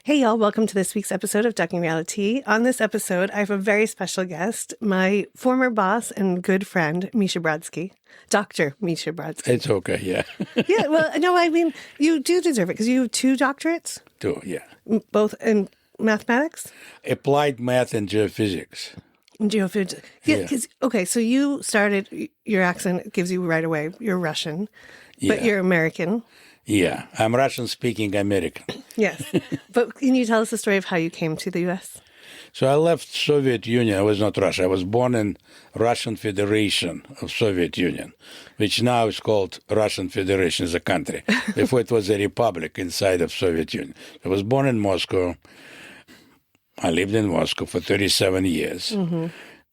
Hey, y'all. Welcome to this week's episode of Ducking Reality. On this episode, I have a very special guest, my former boss and good friend, Misha Brodsky. Dr. Misha Brodsky. It's okay, yeah. Yeah, well, no, I mean, you do deserve it because you have 2 doctorates, Too, yeah. both in mathematics Applied math and geophysics. and geophysics. Yeah, 'cause- okay, so you started, your accent gives you right away, you're Russian, but Yeah. you're American. Yeah, I'm Russian-speaking American. Yes. But can you tell us the story of how you came to the U.S.? So I left Soviet Union. I was not Russia. I was born in Russian Federation of Soviet Union, which now is called Russian Federation as a country. Before it was a republic inside of Soviet Union. I was born in Moscow. I lived in Moscow for 37 years.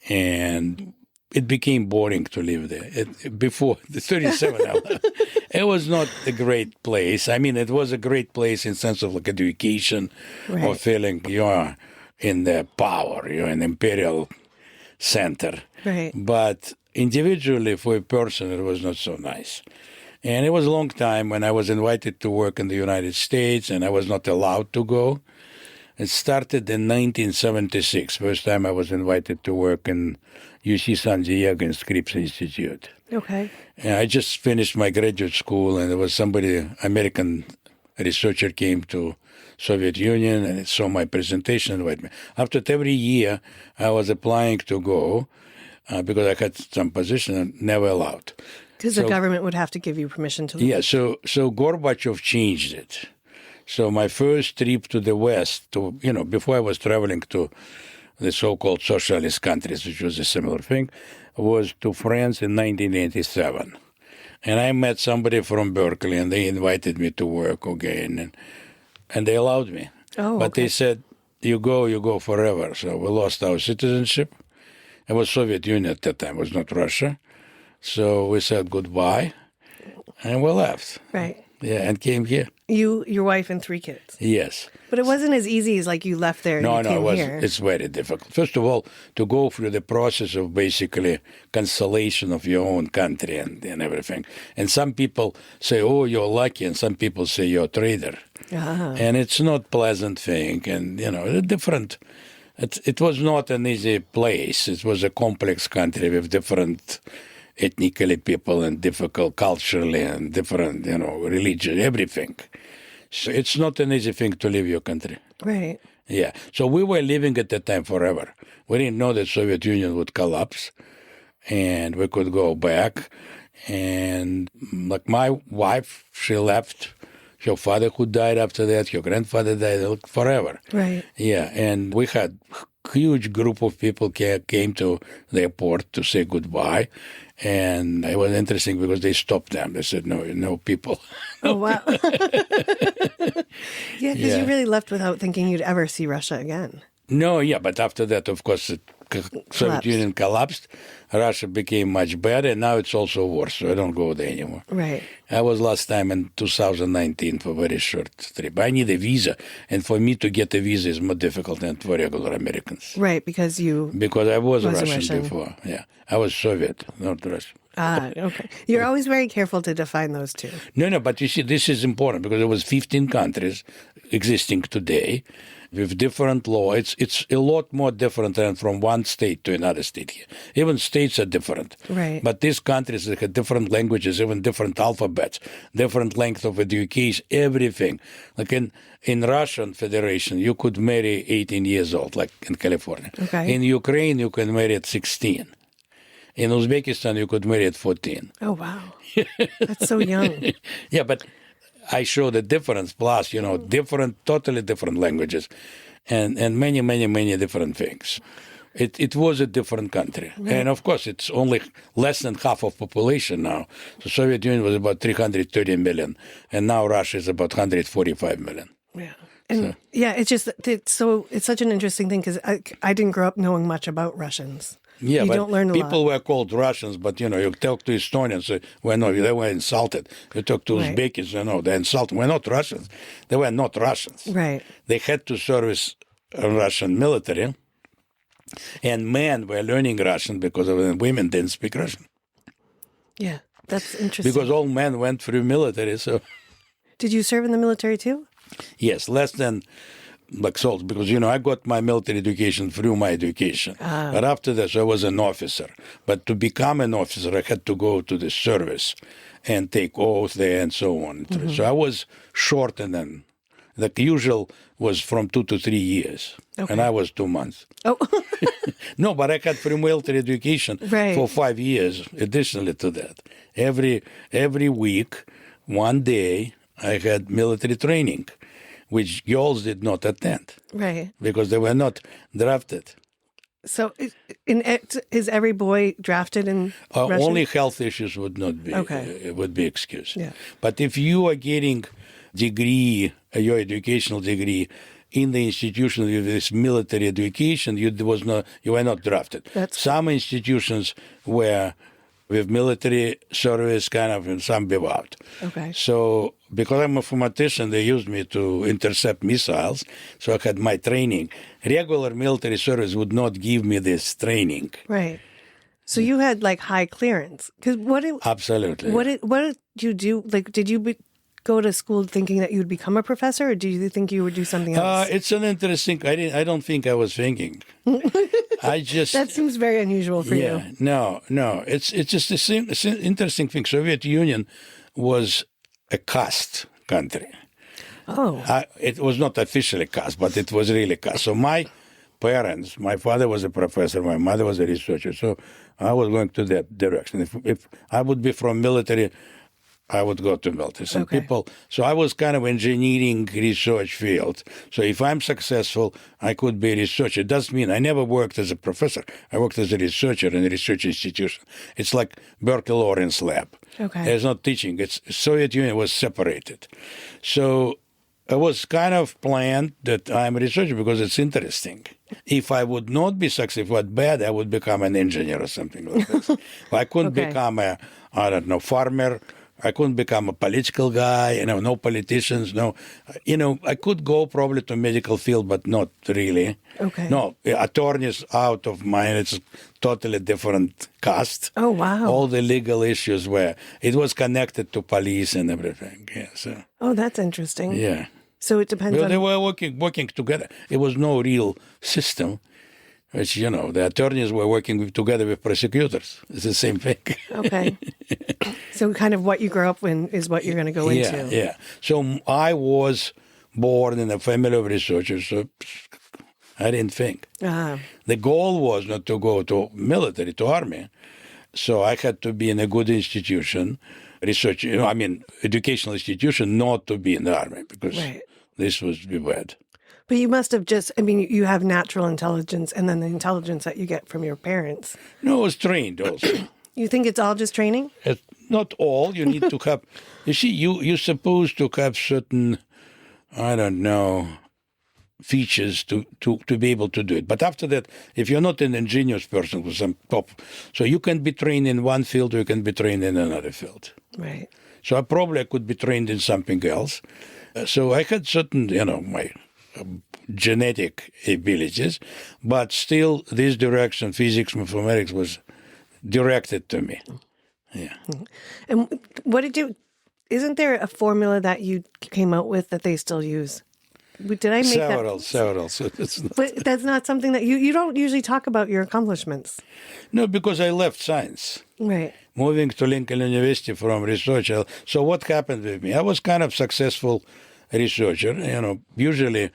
And it became boring to live there. Before the 37, it was not a great place. I mean, it was a great place in sense of like education or Right. feeling you're in the power, you're an imperial center. Right. But individually, for a person, it was not so nice. And it was a long time when I was invited to work in the United States and I was not allowed to go. It started in 1976, first time I was invited to work in UC San Diego in Scripps Institute. Okay. And I just finished my graduate school, and there was somebody, American researcher, came to Soviet Union and saw my presentation and invited me. After every year, I was applying to go because I had some position and never allowed. Because the government would have to give you permission to Yeah, so Gorbachev changed it. So my first trip to the West, before I was traveling to the so-called socialist countries, which was a similar thing, was to France in 1987. And I met somebody from Berkeley, and they invited me to work again, and they allowed me. Oh, But okay. they said, you go forever. So we lost our citizenship. It was Soviet Union at that time, it was not Russia. So we said goodbye, and we left. Right. Yeah, and came here. You, your wife, and 3 kids. Yes. But it wasn't as easy as like you left there and No, you came it was. here. It's very difficult. First of all, to go through the process of basically cancellation of your own country and everything. And some people say, oh, you're lucky, and some people say you're a traitor. And it's not pleasant thing. And, different. It was not an easy place. It was a complex country with different ethnically people and difficult culturally and different, religion, everything. So it's not an easy thing to leave your country. Right. Yeah. So we were living at that time forever. We didn't know that Soviet Union would collapse and we could go back. And like my wife, she left. Her father who died after that, her grandfather died forever. Right. Yeah. And we had huge group of people came to the airport to say goodbye. And it was interesting because they stopped them. They said, no people. Oh, wow. Yeah, because Yeah. you really left without thinking you'd ever see Russia again. No, yeah, but after that, of course, Soviet Collapsed. Union collapsed. Russia became much better, and now it's also worse, so I don't go there anymore. Right. I was last time in 2019 for a very short trip. I need a visa, and for me to get a visa is more difficult than for regular Americans. Right, because you... Because I was Wasn't Russian Russian. before. Yeah, I was Soviet, not Russian. Okay. You're always very careful to define those two. No, but you see, this is important because there was 15 countries existing today with different law. It's a lot more different than from one state to another state here. Even states are different. Right. But these countries, they have different languages, even different alphabets, different length of education, everything. Like in Russian Federation, you could marry 18 years old, like in California. Okay. In Ukraine, you can marry at 16. In Uzbekistan, you could marry at 14. Oh, wow. That's so young. Yeah, but I show the difference, plus, totally different languages and many, many, many different things. It was a different country. Right. And, of course, it's only less than half of population now. The Soviet Union was about 330 million, and now Russia is about 145 million. Yeah. And it's just, it's such an interesting thing because I didn't grow up knowing much about Russians. Yeah, you but don't learn a people lot. were called Russians, but, you talk to Estonians, they were insulted. You talk to Right. Uzbekis, they're insulted. We're not Russians. They were not Russians. Right. They had to service Russian military, and men were learning Russian because women didn't speak Russian. Yeah, that's interesting. Because all men went through military, so... Did you serve in the military too? Yes, less than like salt, because, I got my military education through my education. But after that, I was an officer. But to become an officer, I had to go to the service and take oath there and so on. So I was shorter than, the usual was from 2 to 3 years. Okay. And I was 2 months. Oh, No, but I had free military education Right. for 5 years, additionally to that. Every week, one day, I had military training, which girls did not attend right. because they were not drafted. So is every boy drafted in Russian? Only health issues would not be would be excused. Yeah. But if you are getting your educational degree in the institution with this military education, you were not drafted. Some institutions were with military service kind of, and some without. Okay. So because I'm a mathematician, they used me to intercept missiles. So I had my training. Regular military service would not give me this training. Right. So you had like high clearance. Because Absolutely. What did you do? Like, did you go to school thinking that you would become a professor, or do you think you would do something else? It's an interesting. I don't think I was thinking. That seems very unusual for you. No. It's just it's an interesting thing. Soviet Union was a caste country. Oh. It was not officially caste, but it was really caste. So my parents, my father was a professor, my mother was a researcher. So I was going to that direction. If I would be from military, I would go to military. Some people. So I was kind of engineering research field. So if I'm successful, I could be a researcher. It doesn't mean I never worked as a professor. I worked as a researcher in a research institution. It's like Berkeley Lawrence Lab. Okay. There's no teaching. Soviet Union was separated. So it was kind of planned that I'm a researcher because it's interesting. If I would not be successful at bad, I would become an engineer or something like this. I couldn't become farmer. I couldn't become a political guy, no politicians, no. I could go probably to medical field, but not really. Okay. No, attorneys out of mine, it's a totally different caste. Oh, wow. All the legal issues it was connected to police and everything. Yeah, so. Oh, that's interesting. Yeah. So it depends on... They were working together. It was no real system. Which, the attorneys were working together with prosecutors. It's the same thing. Okay. So kind of what you grow up in is what you're going to go into. Yeah. So I was born in a family of researchers, so I didn't think. The goal was not to go to military, to army. So I had to be in a good institution, educational institution, not to be in the army, because this was bad. But you must have you have natural intelligence and then the intelligence that you get from your parents. No, I was trained also. You think it's all just training? Not all. You need to have, you're supposed to have certain, features to be able to do it. But after that, if you're not an ingenious person with some top, so you can be trained in one field or you can be trained in another field. Right. So I could be trained in something else. So I had certain, my genetic abilities, but still this direction, physics, mathematics, was directed to me. Yeah. And isn't there a formula that you came out with that they still use? Did I make Several. So but that's not something that you don't usually talk about your accomplishments. No, because I left science. Right. Moving to Lincoln University from research. So what happened with me? I was kind of successful researcher, usually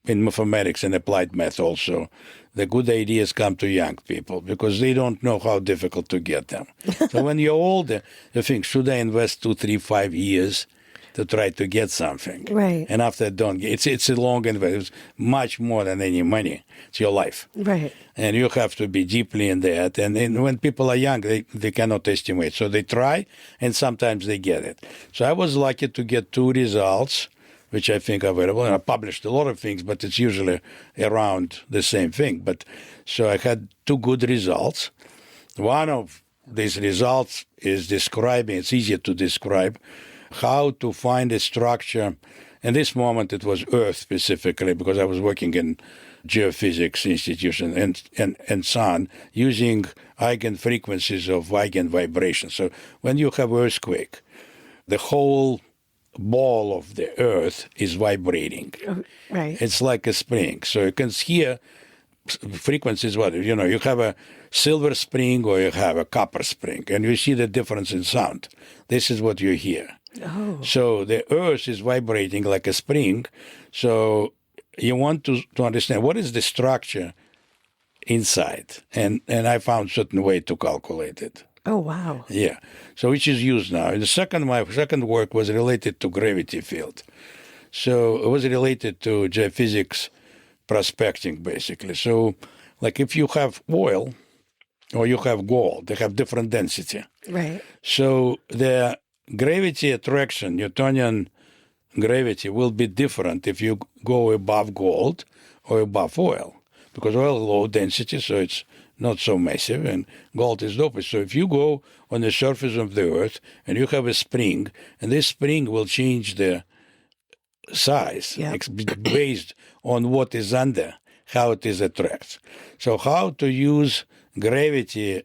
in mathematics and applied math also. The good ideas come to young people because they don't know how difficult to get them. So when you're older, you think, should I invest 2, 3, 5 years to try to get something? Right. And after don't get it's a long investment. It's much more than any money. It's your life. Right. And you have to be deeply in that. And when people are young, they cannot estimate. So they try, and sometimes they get it. So I was lucky to get 2 results, which I think are available. And I published a lot of things, but it's usually around the same thing. But so I had 2 good results. One of these results is describing, it's easier to describe, how to find a structure. In this moment, it was Earth specifically, because I was working in geophysics institution and sun, using eigenfrequencies of eigenvibrations. So when you have earthquake, the whole ball of the earth is vibrating. Oh, right. It's like a spring. So you can hear frequencies, what, you have a silver spring or you have a copper spring, and you see the difference in sound. This is what you hear. Oh. So the earth is vibrating like a spring. So you want to understand what is the structure inside. And I found certain way to calculate it. Oh, wow. Yeah. So which is used now. And my second work was related to gravity field. So it was related to geophysics prospecting, basically. So like if you have oil or you have gold, they have different density. Right. So the gravity attraction, Newtonian gravity, will be different if you go above gold or above oil. Because oil is low density, so it's not so massive, and gold is the opposite. So if you go on the surface of the earth and you have a spring, and this spring will change the size based on what is under, how it is attracted. So how to use gravity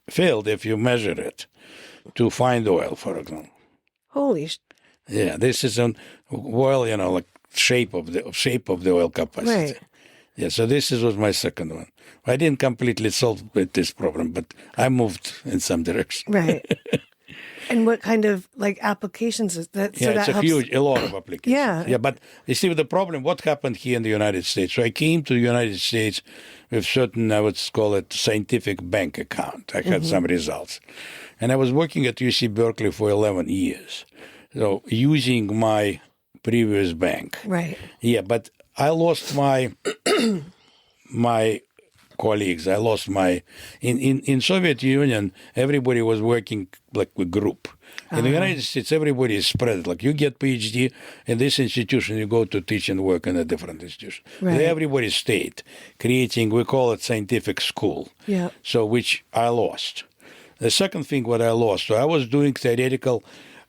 field if you measure it to find oil, for example. Holy Yeah, this is an oil, like shape of the oil capacity. Right. Yeah, so this was my second one. I didn't completely solve this problem, but I moved in some direction. Right. And what kind of applications is that? Yeah, So it's that helps. a lot of applications. Yeah. Yeah, but you see the problem, what happened here in the United States? So I came to the United States with certain, I would call it scientific bank account. I had some results. And I was working at UC Berkeley for 11 years. So using my previous bank. Right. Yeah, but I lost my colleagues. I lost in Soviet Union, everybody was working like a group. In the United States, everybody is spread. Like you get PhD in this institution, you go to teach and work in a different institution. Right. Everybody stayed, creating, we call it scientific school. Yeah. So which I lost. The second thing what I lost, so I was doing theoretical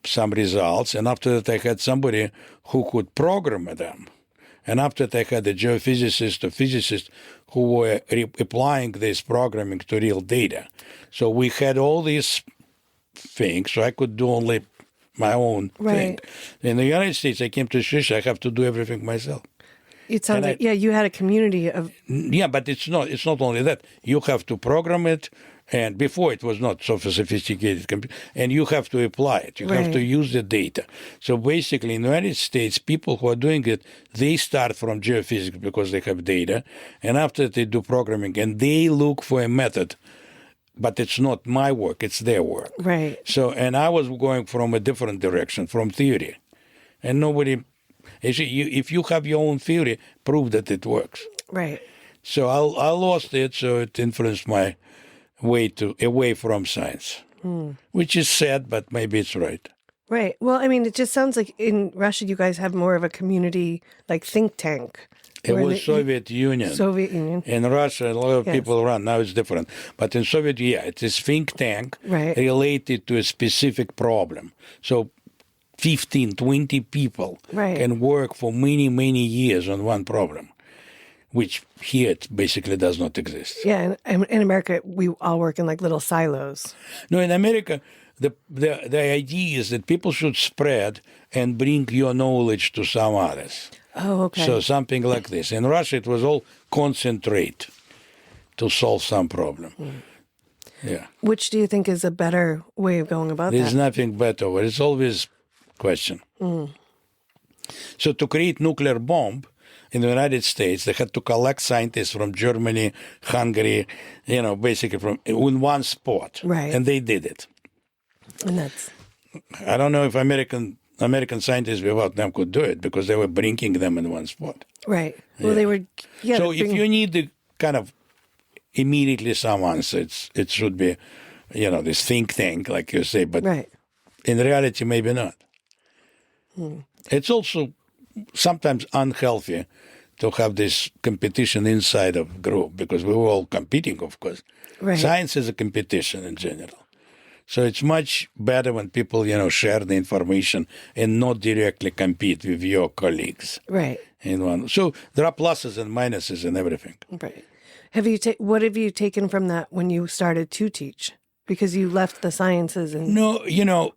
some results, and after that I had somebody who could program them. And after that, I had a geophysicist or physicist who were applying this programming to real data. So we had all these things, so I could do only my own thing. In the United States, I came to Swiss, I have to do everything myself. It sounds like, you had a community of... Yeah, but it's not only that. You have to program it, and before it was not so sophisticated, and you have to apply it. You have to use the data. So basically, in the United States, people who are doing it, they start from geophysics because they have data, and after they do programming, and they look for a method, but it's not my work, it's their work. Right. So, and I was going from a different direction, from theory. And nobody... If you have your own theory, prove that it works. Right. So I lost it, so it influenced my away from science, which is sad, but maybe it's right. Right. Well, I mean, it just sounds like in Russia, you guys have more of a community, like think tank. It was Soviet Union. Soviet Union. In Russia, a lot of people around. Now it's different. But in Soviet, it is think tank related to a specific problem. So 15, 20 people can work for many, many years on one problem, which here it basically does not exist. Yeah, and in America, we all work in like little silos. No, in America, the idea is that people should spread and bring your knowledge to some others. Oh, okay. So something like this. In Russia, it was all concentrate to solve some problem. Yeah. Which do you think is a better way of going about There's that? nothing better. It's always question. So to create nuclear bomb in the United States, they had to collect scientists from Germany, Hungary, basically in one spot. Right. And they did it. And that's... I don't know if American scientists without them could do it because they were bringing them in one spot. Right. Well, they were... Yeah, so if you need the kind of immediately some answer, it should be, this think tank, like you say, but in reality, maybe not. It's also sometimes unhealthy to have this competition inside of group because we were all competing, of course. Right. Science is a competition in general. So it's much better when people, share the information and not directly compete with your colleagues. Right. So there are pluses and minuses in everything. Right. What have you taken from that when you started to teach? Because you left the sciences and... No,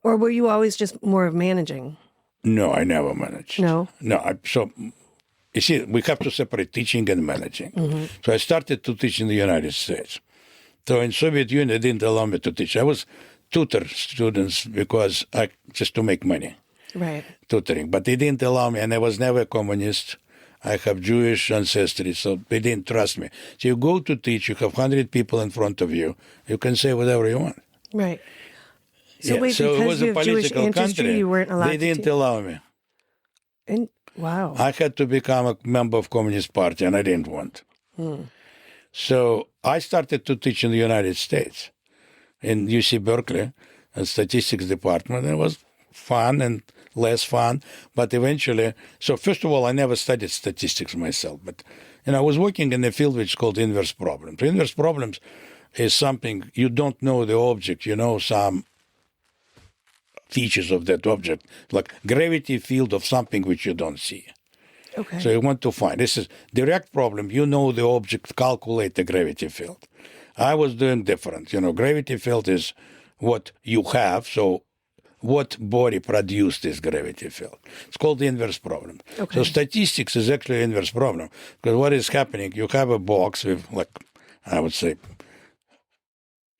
Or were you always just more of managing? No, I never managed. No? No, so you see, we have to separate teaching and managing. So I started to teach in the United States. So in Soviet Union, they didn't allow me to teach. I was tutor students because just to make money, Right. tutoring. But they didn't allow me, and I was never a communist. I have Jewish ancestry, so they didn't trust me. So you go to teach, you have 100 people in front of you. You can say whatever you want. Right. So Yeah, wait, so it because was you a have Jewish political ancestry, country. you weren't allowed They didn't to allow me. Wow. I had to become a member of Communist Party, and I didn't want. So I started to teach in the United States, in UC Berkeley, a statistics department. It was fun and less fun, but eventually, so first of all, I never studied statistics myself, but I was working in a field which is called inverse problems. Inverse problems is something you don't know the object, you know some features of that object, like gravity field of something which you don't see. Okay. So you want to find. This is direct problem. You know the object, calculate the gravity field. I was doing different. Gravity field is what you have. So what body produced this gravity field? It's called the inverse problem. Okay. So statistics is actually an inverse problem. Because what is happening, you have a box with, I would say,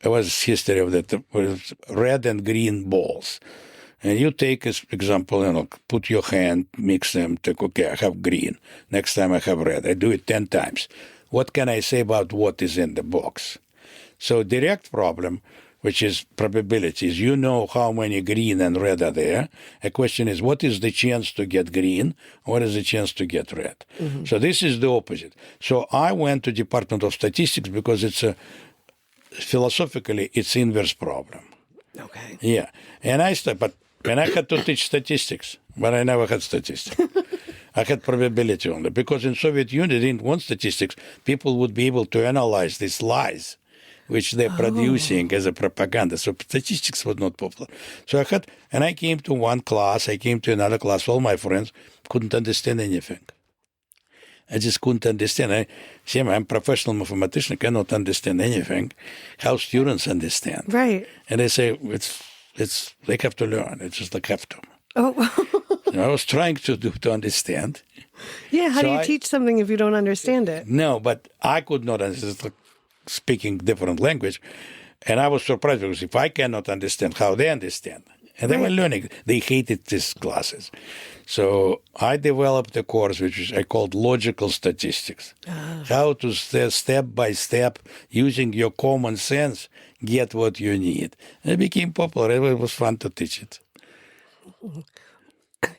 it was history of that, with red and green balls. And you take as example, put your hand, mix them, take, okay, I have green. Next time I have red. I do it 10 times. What can I say about what is in the box? So direct problem, which is probabilities, you know how many green and red are there. A question is, what is the chance to get green? What is the chance to get red? So this is the opposite. So I went to Department of Statistics because philosophically, it's inverse problem. Okay. Yeah. And I had to teach statistics, but I never had statistics. I had probability only, because in Soviet Union, they didn't want statistics. People would be able to analyze these lies, which they're producing as a propaganda. So statistics was not popular. So I came to one class, I came to another class, all my friends couldn't understand anything. I just couldn't understand. I'm a professional mathematician, cannot understand anything. How students understand. Right. And they say, they have to learn. It's just like have to. Oh. I was trying to understand. Yeah, how So do you teach something if you don't understand it? No, but I could not understand. It's like speaking different language. And I was surprised because if I cannot understand how they understand, and they were learning, they hated these classes. So I developed a course which I called logical statistics. How to step by step, using your common sense, get what you need. And it became popular. It was fun to teach it.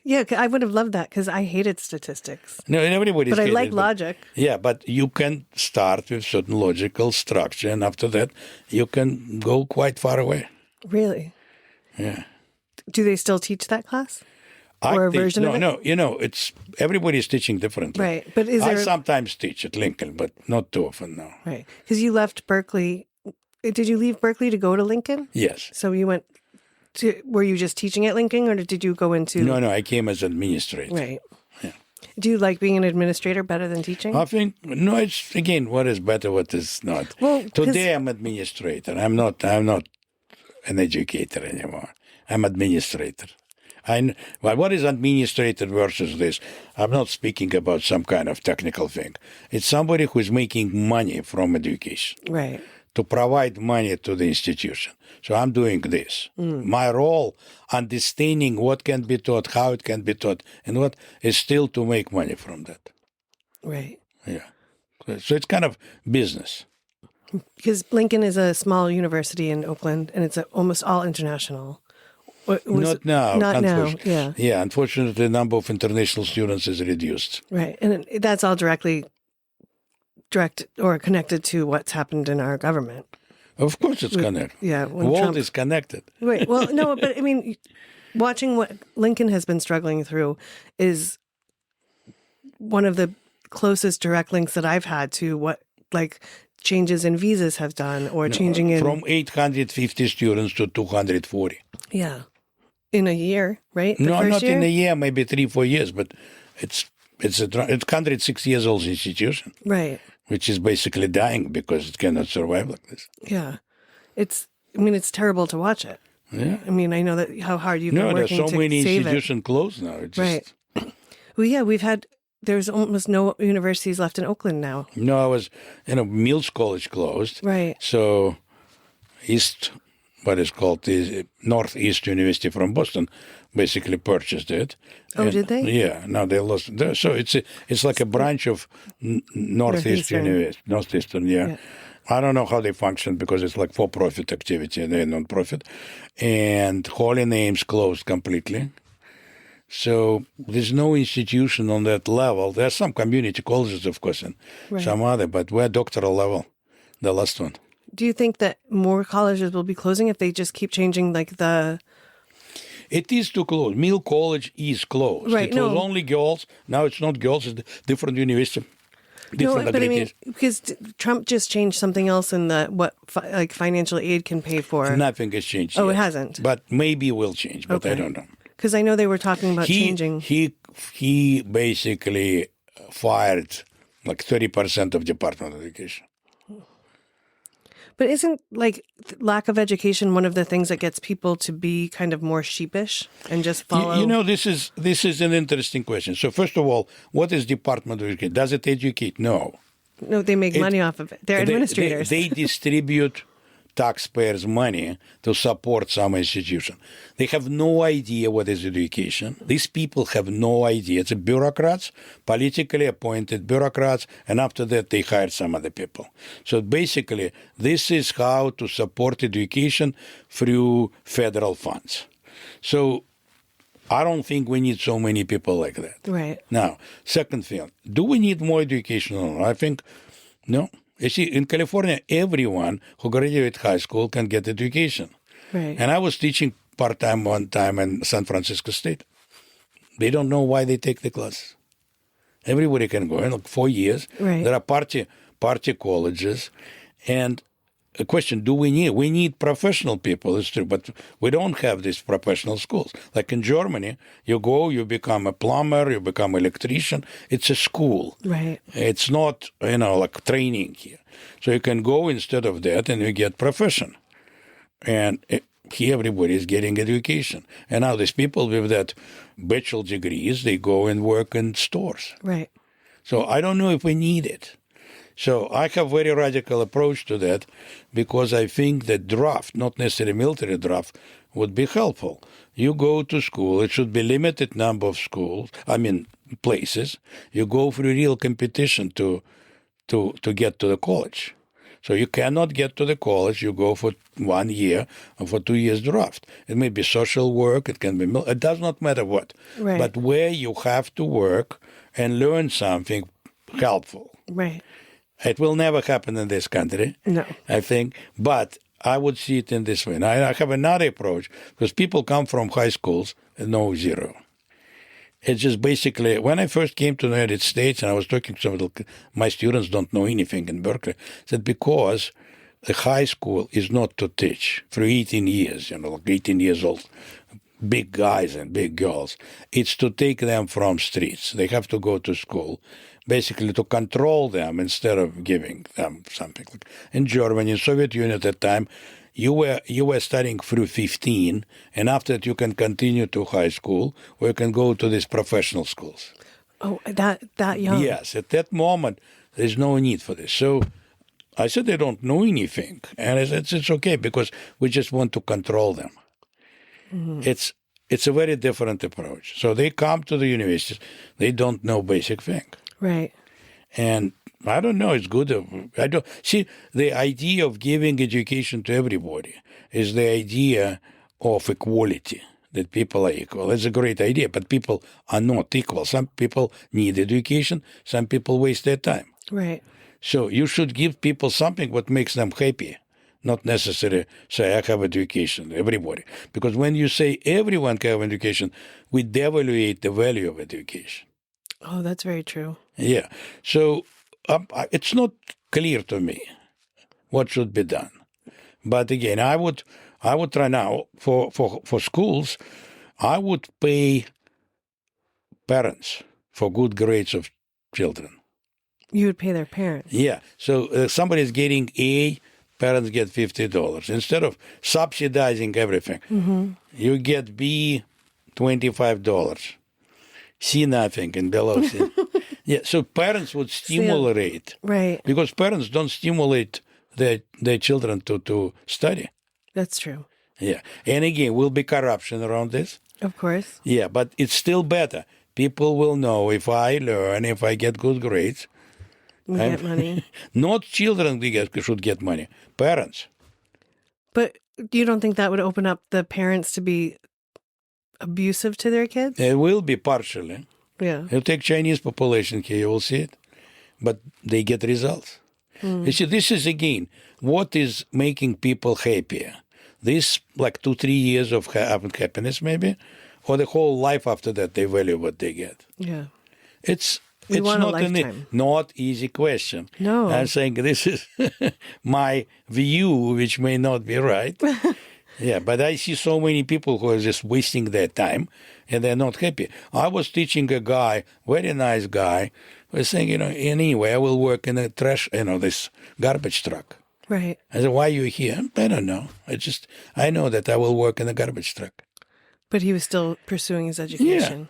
Yeah, I would have loved that because I hated statistics. No, everybody's But I hated like it, logic. Yeah, but you can start with certain logical structure, and after that, you can go quite far away. Really? Yeah. Do they still teach that class? Or a version of it? No, it's everybody's teaching differently. Right, but is I there... sometimes teach at Lincoln, but not too often, no. Right, because you left Berkeley. Did you leave Berkeley to go to Lincoln? Yes. So you went to... Were you just teaching at Lincoln, or did you go into... No, I came as administrator. Right. Yeah. Do you like being an administrator better than teaching? I think, no, it's, again, what is better, what is not. Well, Today I'm administrator. I'm not an educator anymore. I'm administrator. Well, what is administrator versus this? I'm not speaking about some kind of technical thing. It's somebody who is making money from education. Right. To provide money to the institution. So I'm doing this. My role, understanding what can be taught, how it can be taught, and what is still to make money from that. Right. Yeah. So it's kind of business. Because Lincoln is a small university in Oakland, and it's almost all international. Not now. Not now, yeah. Yeah, unfortunately, the number of international students is reduced. Right. And that's all direct or connected to what's happened in our government. Of course it's connected. Yeah. The world is connected. Right. Well, no, but I mean, watching what Lincoln has been struggling through is one of the closest direct links that I've had to what, like, changes in visas have done, or changing in... From 850 students to 240. Yeah. In a year, right? No, not in a year, maybe 3-4 years, but it's a 106 years old institution. Right. Which is basically dying because it cannot survive like this. Yeah. It's terrible to watch it. Yeah. I mean, I know that how hard you've been No, there's working so to many save it. institutions closed now. It's just, Right. Well, yeah, there's almost no universities left in Oakland now. No, I was, Mills College closed. Right. So what is called the Northeast University from Boston, basically purchased it. Oh, did they? Yeah, now they lost it. So it's like a branch of Northeast Northeastern. University, Northeastern, yeah. Yeah. I don't know how they function because it's like for-profit activity and they're non-profit. And Holy Names closed completely. So there's no institution on that level. There's some community colleges, of course, and some other, but we're doctoral level, the last one. Do you think that more colleges will be closing if they just keep changing like the... It is too close. Mill College is closed. Right, It was only girls. Now it's not girls. It's different university, different but I mean, accreditation. because Trump just changed something else in like financial aid can pay for. Nothing has changed Oh, yet. it hasn't? But maybe it will change, but I don't know. Because I know they were talking about changing. He basically fired like 30% of Department of Education. But isn't like lack of education one of the things that gets people to be kind of more sheepish and just follow? This is an interesting question. So first of all, what is Department of Education? Does it educate? No. No, they make money off of it. They're administrators. They distribute taxpayers' money to support some institution. They have no idea what is education. These people have no idea. It's bureaucrats, politically appointed bureaucrats, and after that they hire some other people. So basically, this is how to support education through federal funds. So I don't think we need so many people like that. Right. Now, second thing, do we need more education? I think no. You see, in California, everyone who graduated high school can get education. Right. And I was teaching part-time one time in San Francisco State. They don't know why they take the class. Everybody can go in, like 4 years. Right. There are party colleges. And a question, do we need? We need professional people, it's true, but we don't have these professional schools. Like in Germany, you go, you become a plumber, you become an electrician. It's a school. Right. It's not, like training here. So you can go instead of that and you get profession. And here everybody is getting education. And now these people with that bachelor degrees, they go and work in stores. Right. So I don't know if we need it. So I have very radical approach to that because I think that draft, not necessarily military draft, would be helpful. You go to school, it should be limited number of places. You go through real competition to get to the college. So you cannot get to the college, you go for 1 year or for 2 years draft. It may be social work, it can be, it does not matter what. Right. But where you have to work and learn something helpful. Right. It will never happen in this country, No. I think. But I would see it in this way. Now, I have another approach because people come from high schools and know zero. It's just basically, when I first came to the United States and I was talking to my students don't know anything in Berkeley, I said because the high school is not to teach for 18 years, like 18 years old, big guys and big girls. It's to take them from streets. They have to go to school, basically to control them instead of giving them something. In Germany, in Soviet Union at that time, you were studying through 15, and after that you can continue to high school, or you can go to these professional schools. Oh, that young. Yes, at that moment, there's no need for this. So I said they don't know anything, and I said it's okay because we just want to control them. Mm-hmm. It's a very different approach. So they come to the universities, they don't know basic thing. Right. And I don't know, it's good. I don't see the idea of giving education to everybody is the idea of equality, that people are equal. It's a great idea, but people are not equal. Some people need education, some people waste their time. Right. So you should give people something what makes them happy, not necessarily say, I have education, everybody. Because when you say everyone can have education, we devaluate the value of education. Oh, that's very true. Yeah. So it's not clear to me what should be done. But again, I would try now for schools, I would pay parents for good grades of children. You would pay their parents. Yeah. So somebody is getting A, parents get $50. Instead of subsidizing everything, you get B, $25. C, nothing, and below C. Yeah, so parents would stimulate. Right. Because parents don't stimulate their children to study. That's true. Yeah. And again, will be corruption around this. Of course. Yeah, but it's still better. People will know if I learn, if I get good grades. You get money. Not children should get money. Parents. But you don't think that would open up the parents to be abusive to their kids? It will be partially. Yeah. You take Chinese population here, you will see it. But they get results. You see, this is, again, what is making people happier. This, like 2-3 years of happiness, maybe, or the whole life after that, they value what they get. Yeah. It's want a not lifetime. not easy question. No. I'm saying this is my view, which may not be right. Yeah, but I see so many people who are just wasting their time and they're not happy. I was teaching a guy, very nice guy, who was saying, anyway, I will work in a trash, this garbage truck. Right. I said, why are you here? I don't know. I know that I will work in a garbage truck. But he was still pursuing his education.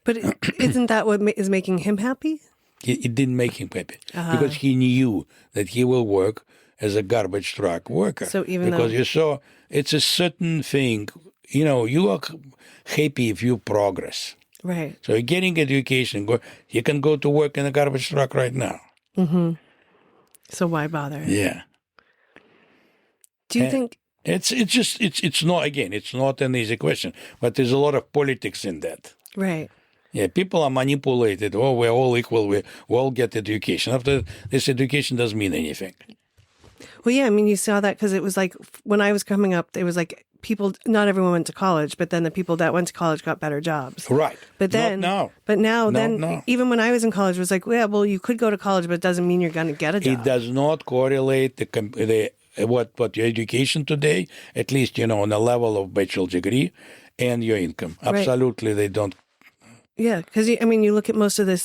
But isn't that what is making him happy? It didn't make him happy because he knew that he will work as a garbage truck worker. So even because though you saw it's a certain thing, you are happy if you progress. right. So you're getting education. You can go to work in a garbage truck right now. Mm-hmm. So why bother? Yeah. Do you think It's not, again, it's not an easy question, but there's a lot of politics in that. right? Yeah, people are manipulated. Oh, we're all equal. We all get education. After this, education doesn't mean anything. Well, yeah. I mean, you saw that because it was like when I was coming up, it was like people. Not everyone went to college, but then the people that went to college got better jobs. Right. But then, Not now. But now, No. even when I was in college, it was like, yeah, well, you could go to college, but it doesn't mean you're going to get a job. It does not correlate what your education today, at least, on a level of bachelor degree, and your income. Right. Absolutely, they don't. Yeah, because you look at most of the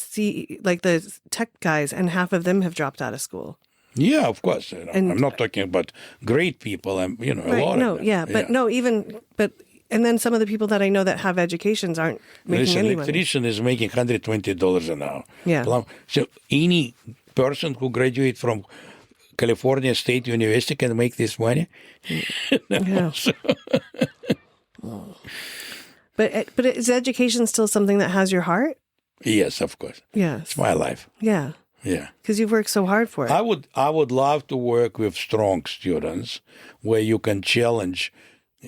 tech guys, and half of them have dropped out of school. Yeah, of course. And- I'm not talking about great people. A lot No, of them. yeah, but no, and then some of the people that I know that have educations aren't making Listen, any money. electrician is making $120 an hour. Yeah. So any person who graduates from California State University can make this money. Yeah. But is education still something that has your heart? Yes, of course. Yes. It's my life. Yeah. Yeah. Because you've worked so hard for it. I would love to work with strong students where you can challenge,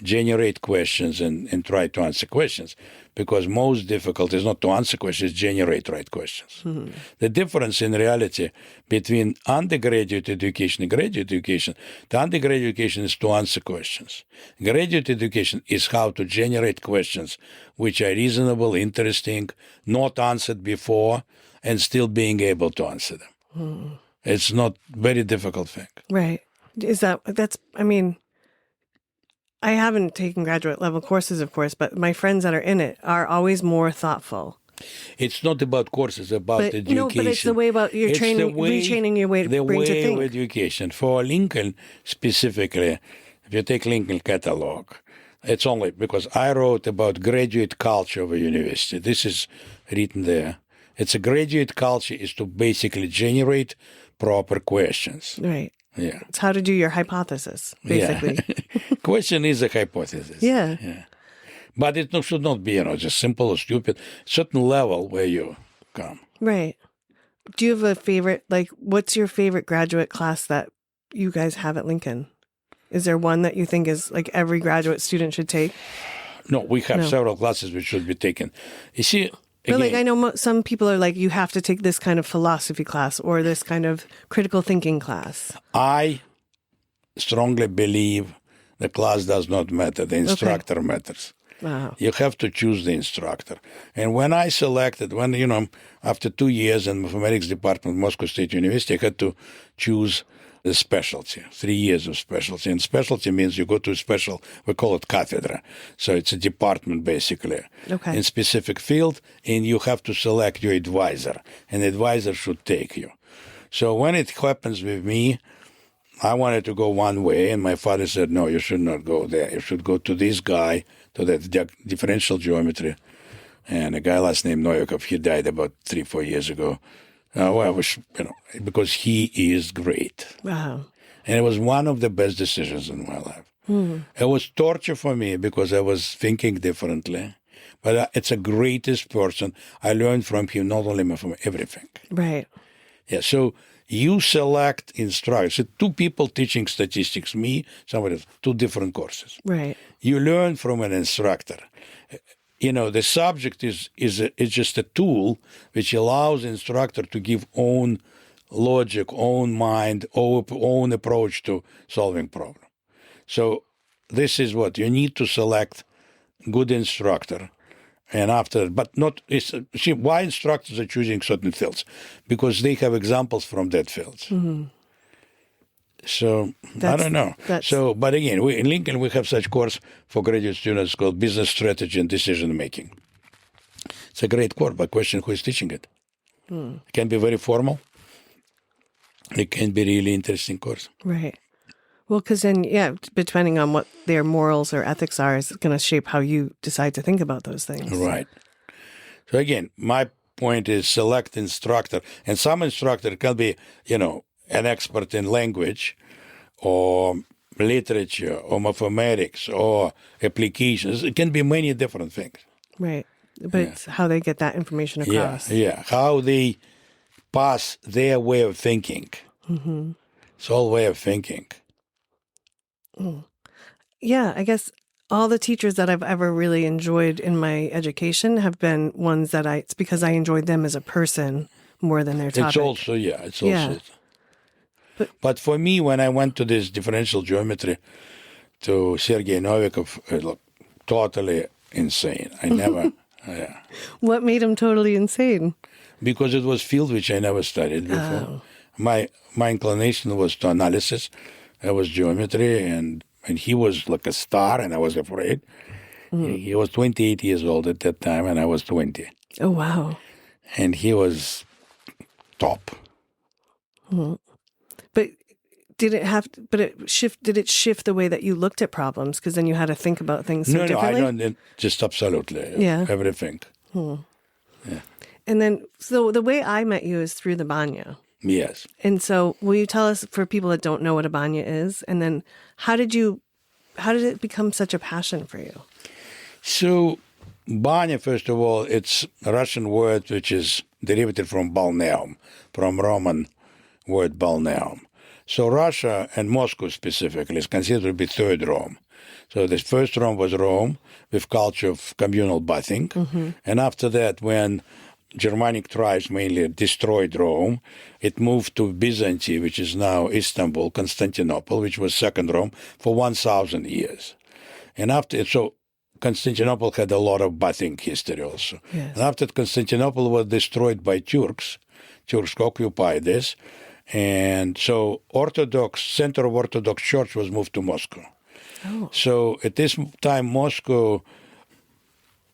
generate questions and try to answer questions. Because most difficult is not to answer questions, generate right questions. Mm-hmm. The difference in reality between undergraduate education and graduate education, the undergraduate education is to answer questions. Graduate education is how to generate questions which are reasonable, interesting, not answered before, and still being able to answer them. Mm-hmm. It's not very difficult thing. Right. I haven't taken graduate level courses, of course, but my friends that are in it are always more thoughtful. It's not about courses, about education. No, but it's the way about your retraining your way to the bring way to think. of education. For Lincoln specifically, if you take Lincoln catalog, it's only because I wrote about graduate culture of a university. This is written there. It's a graduate culture is to basically generate proper questions. Right. Yeah. It's how to do your hypothesis, basically. Yeah. Question is a hypothesis. Yeah. But it should not be, just simple or stupid. Certain level where you come. Right. Do you have a favorite, what's your favorite graduate class that you guys have at Lincoln? Is there one that you think is every graduate student should take? No, we have several classes which should be taken. You see, but I know some people are you have to take this kind of philosophy class or this kind of critical thinking class. I strongly believe the class does not matter. The instructor matters. Wow. You have to choose the instructor. And when I selected, after 2 years in mathematics department, Moscow State University, I had to choose the specialty, 3 years of specialty. And specialty means you go to a special, we call it cathedra. So it's a department, basically, in specific field, and you have to select your advisor. An advisor should take you. So when it happens with me, I wanted to go one way, and my father said, no, you should not go there. You should go to this guy, to that differential geometry. And a guy last name Novikov, he died about 3-4 years ago. Well, I was, because he is great. Wow. And it was one of the best decisions in my life. It was torture for me because I was thinking differently. But it's the greatest person. I learned from him, not only from everything. Right. Yeah, so you select instructors. So two people teaching statistics, me, somebody else, two different courses. Right. You learn from an instructor. The subject is just a tool which allows the instructor to give own logic, own mind, own approach to solving problem. So this is what you need to select good instructor. And after, but not, see, why instructors are choosing certain fields? Because they have examples from that fields. So, I don't know. So, but again, in Lincoln, we have such course for graduate students called Business Strategy and Decision Making. It's a great course, but question who is teaching it? It can be very formal. It can be really interesting course. Right. Well, because then, depending on what their morals or ethics are, is going to shape how you decide to think about those things. Right. So again, my point is select instructor. And some instructor can be, an expert in language or literature or mathematics or applications. It can be many different things. Right. But it's how they get that information across. Yeah. How they pass their way of thinking. It's all way of thinking. Yeah, I guess all the teachers that I've ever really enjoyed in my education have been ones that it's because I enjoyed them as a person more than their topic. It's also. But for me, when I went to this differential geometry to Sergei Novikov, it looked totally insane. I never, What made him totally insane? Because it was field which I never studied before. My inclination was to analysis. I was geometry, and he was like a star, and I was afraid. He was 28 years old at that time, and I was 20. Oh, wow. And he was top. But did it shift the way that you looked at problems? Because then you had to think about things so differently? No, I don't. Just absolutely. Everything. Yeah. And then, so the way I met you is through the Banya. Yes. And so will you tell us, for people that don't know what a Banya is, and then how did it become such a passion for you? So Banya, first of all, it's a Russian word which is derivative from balneum, from Roman word balneum. So Russia, and Moscow specifically, is considered to be third Rome. So the first Rome was Rome with culture of communal bathing. And after that, when Germanic tribes mainly destroyed Rome, it moved to Byzantium, which is now Istanbul, Constantinople, which was second Rome, for 1,000 years. And so Constantinople had a lot of bathing history also. Yes. And after Constantinople was destroyed by Turks occupied this, and so center of Orthodox Church was moved to Moscow. Oh. So at this time, Moscow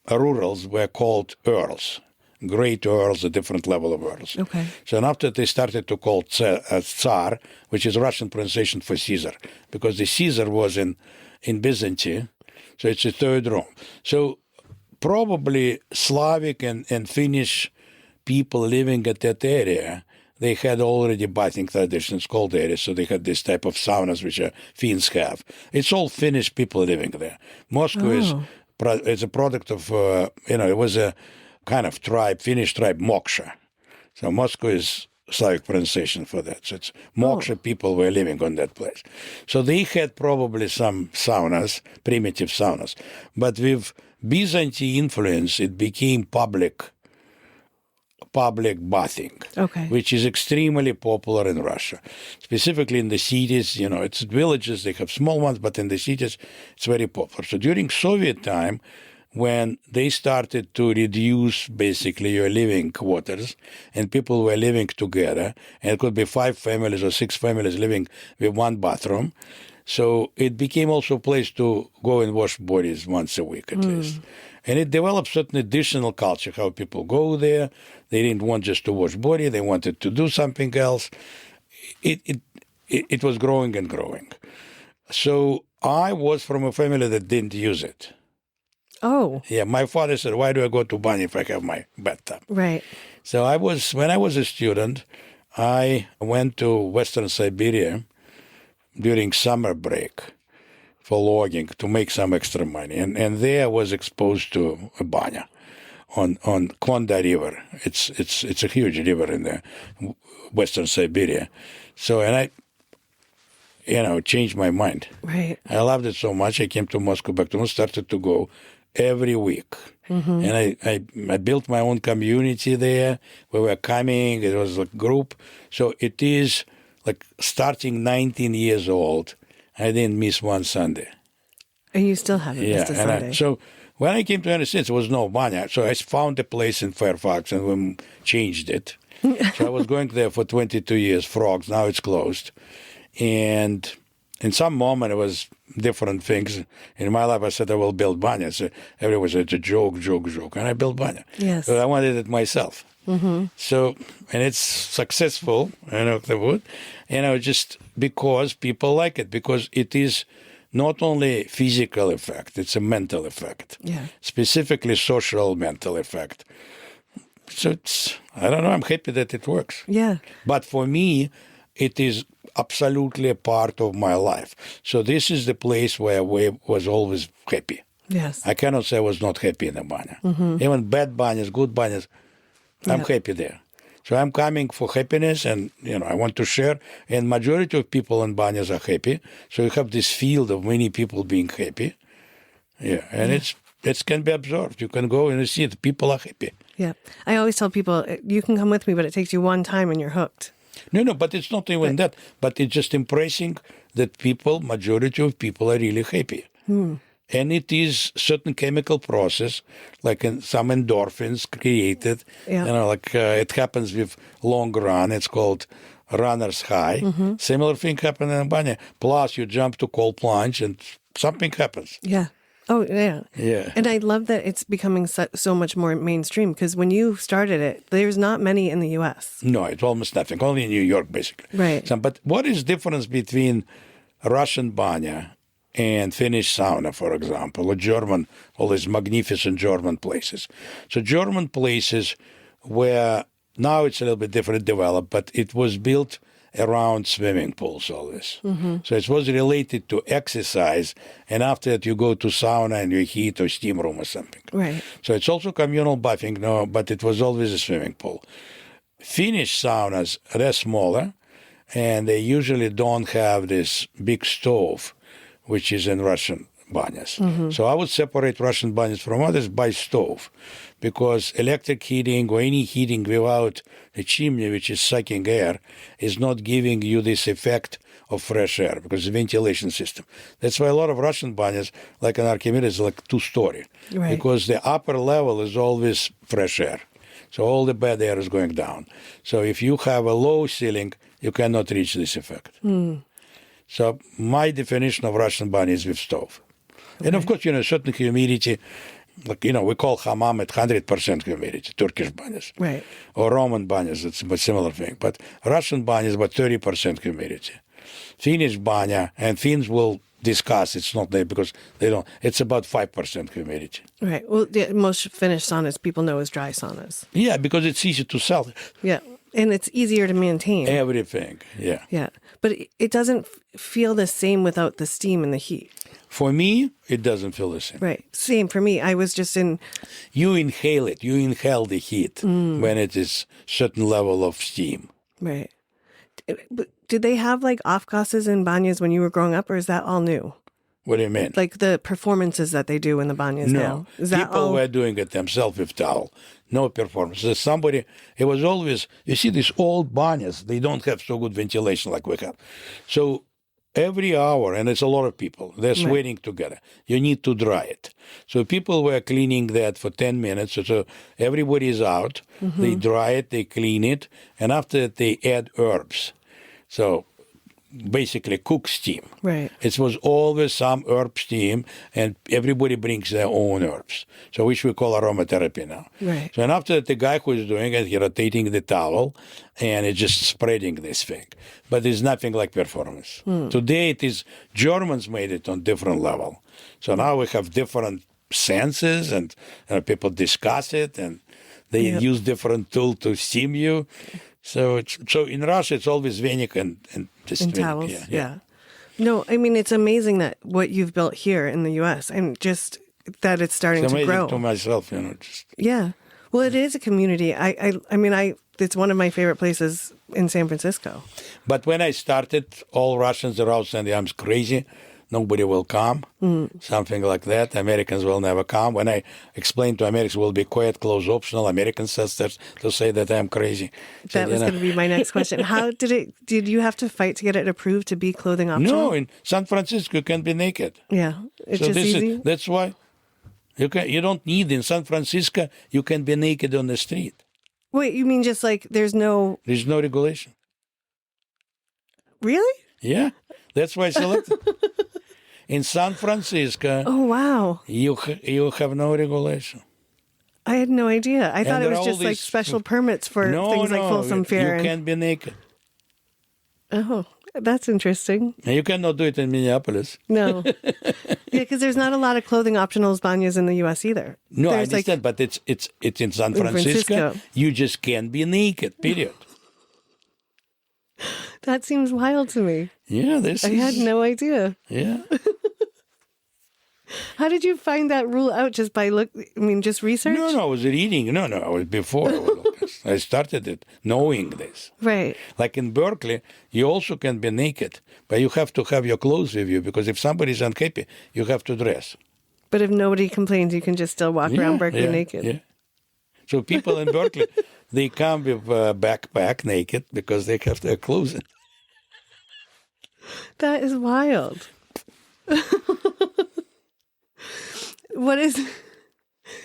rurals were called earls. Great earls, a different level of earls. Okay. So after they started to call Tsar, which is Russian pronunciation for Caesar, because the Caesar was in Byzantium, so it's a third Rome. So probably Slavic and Finnish people living at that area, they had already bathing traditions, cold areas, so they had this type of saunas which Finns have. It's all Finnish people living there. Moscow is a product of, it was a kind of tribe, Finnish tribe, Moksha. So Moscow is Slavic pronunciation for that. So it's Moksha people were living on that place. So they had probably some saunas, primitive saunas. But with Byzantine influence, it became public bathing, which is extremely popular in Russia. Specifically in the cities, it's villages, they have small ones, but in the cities, it's very popular. So during Soviet time, when they started to reduce basically your living quarters and people were living together, and it could be 5 families or 6 families living with one bathroom, so it became also a place to go and wash bodies once a week at least. And it developed certain additional culture, how people go there. They didn't want just to wash body, they wanted to do something else. It it was growing and growing. So I was from a family that didn't use it. Oh, Yeah, my father said, "Why do I go to Banya if I have my bathtub?" right. So when I was a student, I went to Western Siberia during summer break for logging to make some extra money, and there I was exposed to a banya on Konda River. It's a huge river in the Western Siberia. So and I changed my mind. Right. I loved it so much. I came to Moscow, back to Moscow, started to go every week. And I built my own community there. We were coming. It was a group. So it is like starting 19 years old. I didn't miss one Sunday. And you still haven't missed a Sunday. So when I came to the United States, there was no banya. So I found a place in Fairfax and we changed it. So I was going there for 22 years, frogs. Now it's closed. And in some moment, it was different things. In my life, I said, I will build banya. So everyone said, it's a joke. And I built banya. Yes. So I wanted it myself. So, and it's successful, just because people like it, because it is not only physical effect, it's a mental effect. Yeah. Specifically social mental effect. So I don't know, I'm happy that it works. Yeah. But for me, it is absolutely a part of my life. So this is the place where I was always happy. Yes. I cannot say I was not happy in the banya. Even bad banyas, good banyas, I'm happy there. So I'm coming for happiness, and I want to share. And majority of people in banyas are happy. So you have this field of many people being happy. Yeah, and it can be observed. You can go and see it. People are happy. Yeah. I always tell people, you can come with me, but it takes you one time and you're hooked. No, but it's not even that. But it's just impressing that majority of people are really happy. And it is certain chemical process, like some endorphins created. Yeah. It happens with long run. It's called runner's high. Similar thing happened in Banya. Plus, you jump to cold plunge and something happens. Yeah. Oh, yeah. Yeah. And I love that it's becoming so much more mainstream, because when you started it, there's not many in the U.S. No, it's almost nothing. Only in New York, basically. Right. But what is difference between Russian Banya and Finnish sauna, for example, or German, all these magnificent German places? So German places where now it's a little bit different developed, but it was built around swimming pools always. So it was related to exercise, and after that you go to sauna and you heat or steam room or something. Right. So it's also communal bathing, no, but it was always a swimming pool. Finnish saunas, they're smaller, and they usually don't have this big stove, which is in Russian banyas. So I would separate Russian banyas from others by stove, because electric heating or any heating without a chimney, which is sucking air, is not giving you this effect of fresh air, because the ventilation system. That's why a lot of Russian banyas, like in Archimedes, is like 2-story, Right. because the upper level is always fresh air. So all the bad air is going down. So if you have a low ceiling, you cannot reach this effect. So my definition of Russian banya is with stove. And of course, certain humidity, like, we call hammam at 100% humidity, Turkish banyas. Right. Or Roman banyas, it's a similar thing. But Russian banya is about 30% humidity. Finnish banya, and Finns will discuss, it's not there because they don't, it's about 5% humidity. Right. Well, most Finnish saunas people know as dry saunas. Yeah, because it's easy to sell. Yeah. And it's easier to maintain. Everything, yeah. Yeah. But it doesn't feel the same without the steam and the heat. For me, it doesn't feel the same. Right. Same for me. I was just in... You inhale it. You inhale the heat when it is certain level of steam. Right. But did they have like off-gases in banyas when you were growing up, or is that all new? What do you mean? Like the performances that they do in the banyas now? Is that people all... were doing it themselves with towel. No performance. There's somebody, it was always, you see these old banyas, they don't have so good ventilation like we have. So every hour, and it's a lot of people, they're sweating together. You need to dry it. So people were cleaning that for 10 minutes. So everybody is out. They dry it, they clean it, and after that they add herbs. So basically cook steam. Right. It was always some herb steam, and everybody brings their own herbs. So which we call aromatherapy now. Right. So and after that, the guy who is doing it, he rotating the towel, and it's just spreading this thing. But it's nothing like performance. Today it is, Germans made it on different level. So now we have different senses, and people discuss it, and they use different tool to steam you. So in Russia, it's always venik and just And venik. towels. Yeah. No, I mean, it's amazing that what you've built here in the U.S. and just that it's starting It's to amazing grow. to myself, just Yeah. Well, it is a community. I mean, it's one of my favorite places in San Francisco. But when I started, all Russians are out saying I'm crazy. Nobody will come, something like that. Americans will never come. When I explained to Americans, will be quiet, close optional, American sisters to say that I'm crazy. That was going to be my next question. How did you have to fight to get it approved to be clothing optional? No, in San Francisco, you can be naked. Yeah. It's just easy. That's why you don't need, in San Francisco, you can be naked on the street. Wait, you mean just like there's no... There's no regulation. Really? Yeah, that's why I selected. In San Francisco, Oh, wow. you have no regulation. I had no idea. I thought it there was are just all like these- special permits for things like Folsom Fair. You can be naked. Oh, that's interesting. And you cannot do it in Minneapolis. No. Yeah, because there's not a lot of clothing optionals banyas in the U.S. either. No, I There's understand, but it's in San In Francisco. Francisco. You just can't be naked, period. That seems wild to me. Yeah, I had no idea. Yeah. How did you find that rule out? Just by just research? No, I was reading. No, I was before. I started it knowing this. Right. Like in Berkeley, you also can be naked, but you have to have your clothes with you because if somebody's unhappy, you have to dress. But if nobody complains, you can just still walk around Berkeley naked. Yeah. So people in Berkeley, they come with a backpack naked because they have their clothes in. That is wild. What is...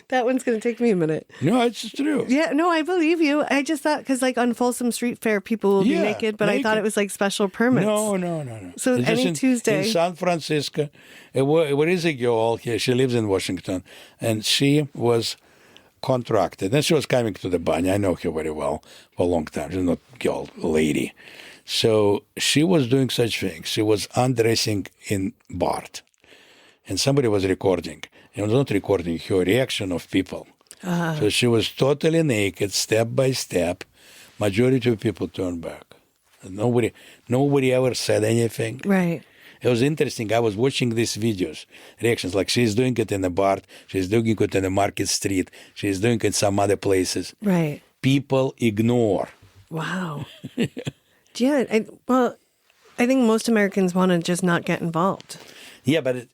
That one's going to take me a minute. No, it's true. Yeah, no, I believe you. I just thought, because like on Folsom Street Fair, people will be naked, but I thought it was like special permits. No. So It's any just Tuesday. in San Francisco, there is a girl here. She lives in Washington, and she was contracted. And she was coming to the Banya. I know her very well for a long time. She's not a girl, a lady. So she was doing such things. She was undressing in BART, and somebody was recording. It was not recording her reaction of people. So she was totally naked, step by step. Majority of people turned back. Nobody ever said anything. Right. It was interesting. I was watching these videos, reactions, like she's doing it in the bar, she's doing it in the Market Street, she's doing it some other places. Right. People ignore. Wow. Yeah. I think most Americans want to just not get involved. Yeah, but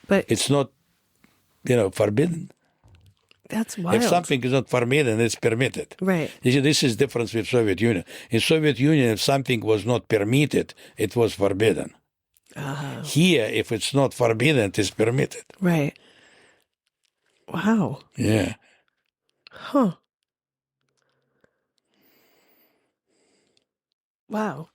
it's not, forbidden. That's wild. If something is not forbidden, it's permitted. Right. You see, this is difference with Soviet Union. In Soviet Union, if something was not permitted, it was forbidden. Here, if it's not forbidden, it is permitted. Right. Wow. Yeah. Huh. Wow.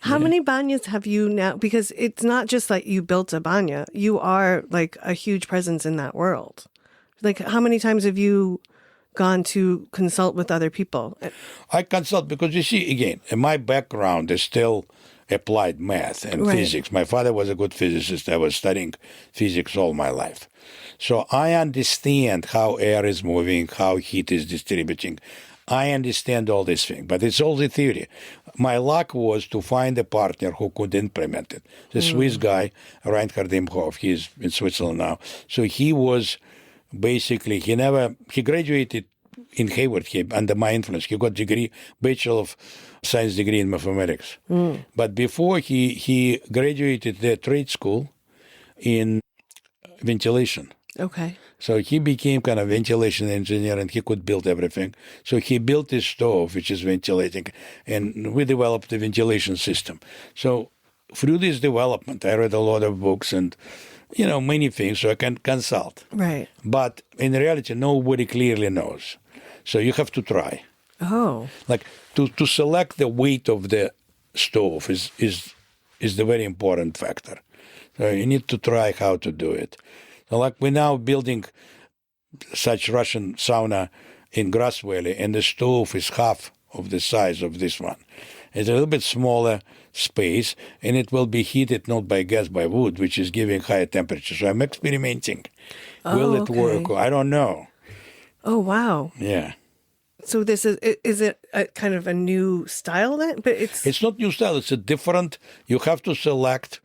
How many banyas have you now? Because it's not just like you built a banya. You are like a huge presence in that world. Like, how many times have you gone to consult with other people? I consult because, you see, again, my background is still applied math and physics. My father was a good physicist. I was studying physics all my life. So I understand how air is moving, how heat is distributing. I understand all these things, but it's all the theory. My luck was to find a partner who could implement it. The Swiss guy, Reinhard Imhoff, he's in Switzerland now. So he was basically, he graduated in Hayward under my influence. He got Bachelor of Science degree in mathematics. But before he graduated the trade school in ventilation. Okay. So he became kind of ventilation engineer and he could build everything. So he built this stove, which is ventilating, and we developed the ventilation system. So through this development, I read a lot of books and, many things, so I can consult. Right. But in reality, nobody clearly knows. So you have to try. Oh. Like to select the weight of the stove is the very important factor. So you need to try how to do it. So like we're now building such Russian sauna in Grass Valley, and the stove is half of the size of this one. It's a little bit smaller space, and it will be heated not by gas, by wood, which is giving higher temperature. So I'm experimenting. Will it work? I don't know. Oh, wow. Yeah. So this is it a kind of a new style then? But It's not new style. It's a different, you have to select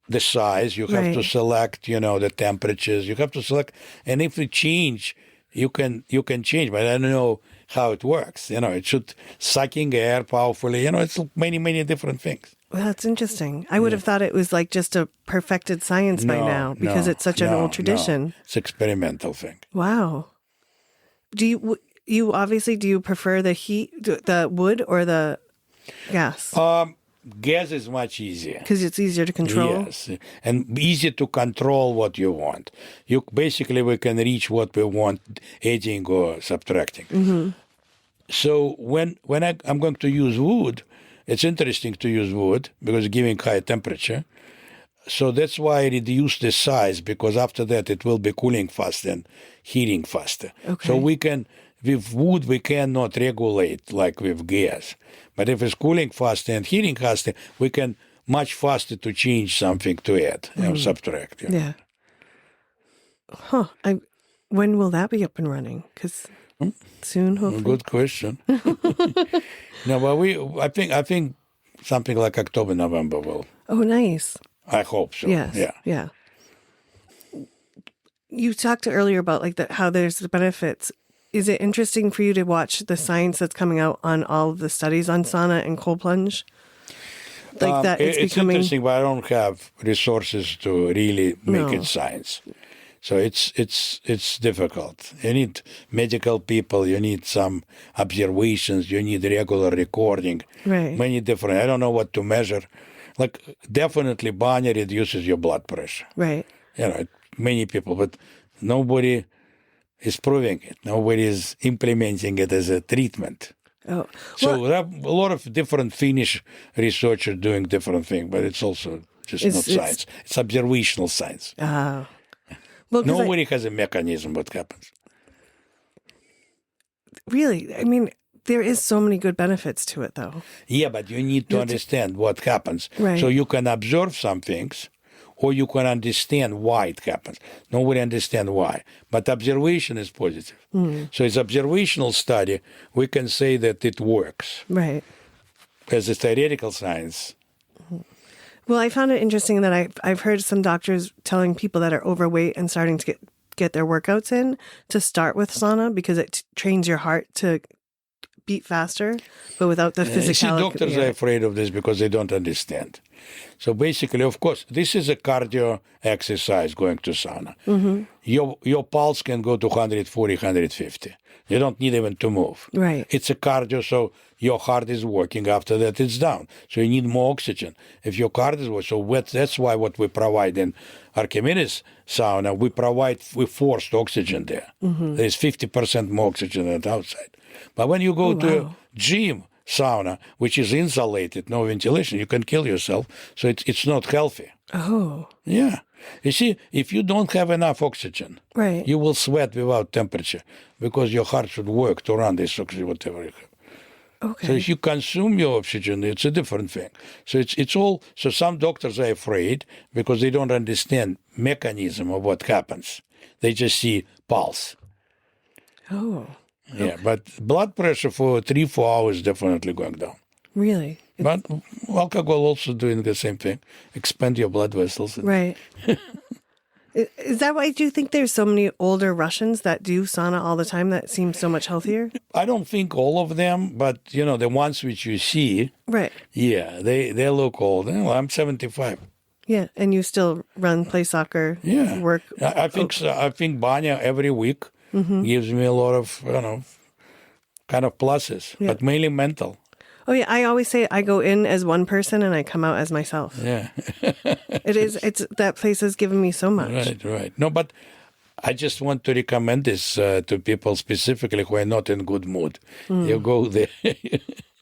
the size, you have to select, the temperatures, you have to select, and if you change, you can change, but I don't know how it works. It should sucking air powerfully. It's many, many different things. Well, that's interesting. I would have thought it was like just a perfected science by now because it's such an old tradition. No. It's experimental thing. Wow. Do you obviously, do you prefer the wood or the gas? Gas is much easier. Because it's easier to control? Yes, and easy to control what you want. We can reach what we want, adding or subtracting. Mm-hmm. So when I'm going to use wood, it's interesting to use wood because it's giving high temperature. So that's why I reduce the size, because after that it will be cooling faster and heating faster. Okay. So with wood, we cannot regulate like with gas. But if it's cooling faster and heating faster, we can much faster to change something to add or subtract. Yeah. Huh. When will that be up and running? Because soon, hopefully. Good question. No, but I think something like October, November will. Oh, nice. I hope so. Yes. Yeah. You talked earlier about how there's the benefits. Is it interesting for you to watch the science that's coming out on all of the studies on sauna and cold plunge? That it's interesting, but I don't have resources to really make it science. So it's difficult. You need medical people, you need some observations, you need regular recording. Right. Many different, I don't know what to measure. Definitely Banya reduces your blood pressure. Right. Many people, but nobody is proving it. Nobody is implementing it as a treatment. Oh. So there are a lot of different Finnish researchers doing different things, but it's also just not science. It's observational science. Oh. Well, nobody has a mechanism what happens. Really? I mean, there is so many good benefits to it, though. Yeah, but you need to understand what happens. Right. So you can observe some things, or you can understand why it happens. Nobody understands why. But observation is positive. So it's observational study. We can say that it works. Right. As a theoretical science. Well, I found it interesting that I've heard some doctors telling people that are overweight and starting to get their workouts in to start with sauna because it trains your heart to beat faster, but without the physicality. See, doctors are afraid of this because they don't understand. So basically, of course, this is a cardio exercise going to sauna. Mm-hmm. Your pulse can go to 140, 150. You don't need even to move. Right. It's a cardio, so your heart is working. After that, it's down. So you need more oxygen. If your heart is working, so that's why what we provide in Archimedes sauna, we forced oxygen there. Mm-hmm. There's 50% more oxygen than outside. But when you go to a gym sauna, which is insulated, no ventilation, you can kill yourself. So it's not healthy. Oh. Yeah. You see, if you don't have enough oxygen, right, you will sweat without temperature because your heart should work to run this oxygen, whatever you have. Okay. So if you consume your oxygen, it's a different thing. So it's all. So some doctors are afraid because they don't understand mechanism of what happens. They just see pulse. Oh. Yeah, okay. but blood pressure for 3-4 hours definitely going down. Really? But alcohol also doing the same thing. Expand your blood vessels. Right. Is that why do you think there's so many older Russians that do sauna all the time that seem so much healthier? I don't think all of them, but the ones which you see, right? Yeah, they look old. Well, I'm 75. Yeah, and you still play soccer, work. I think Banya every week gives me a lot of kind of pluses, but mainly mental. Oh yeah, I always say I go in as one person and I come out as myself. Yeah. It's that place has given me so much. Right. No, but I just want to recommend this to people specifically who are not in good mood. You go there.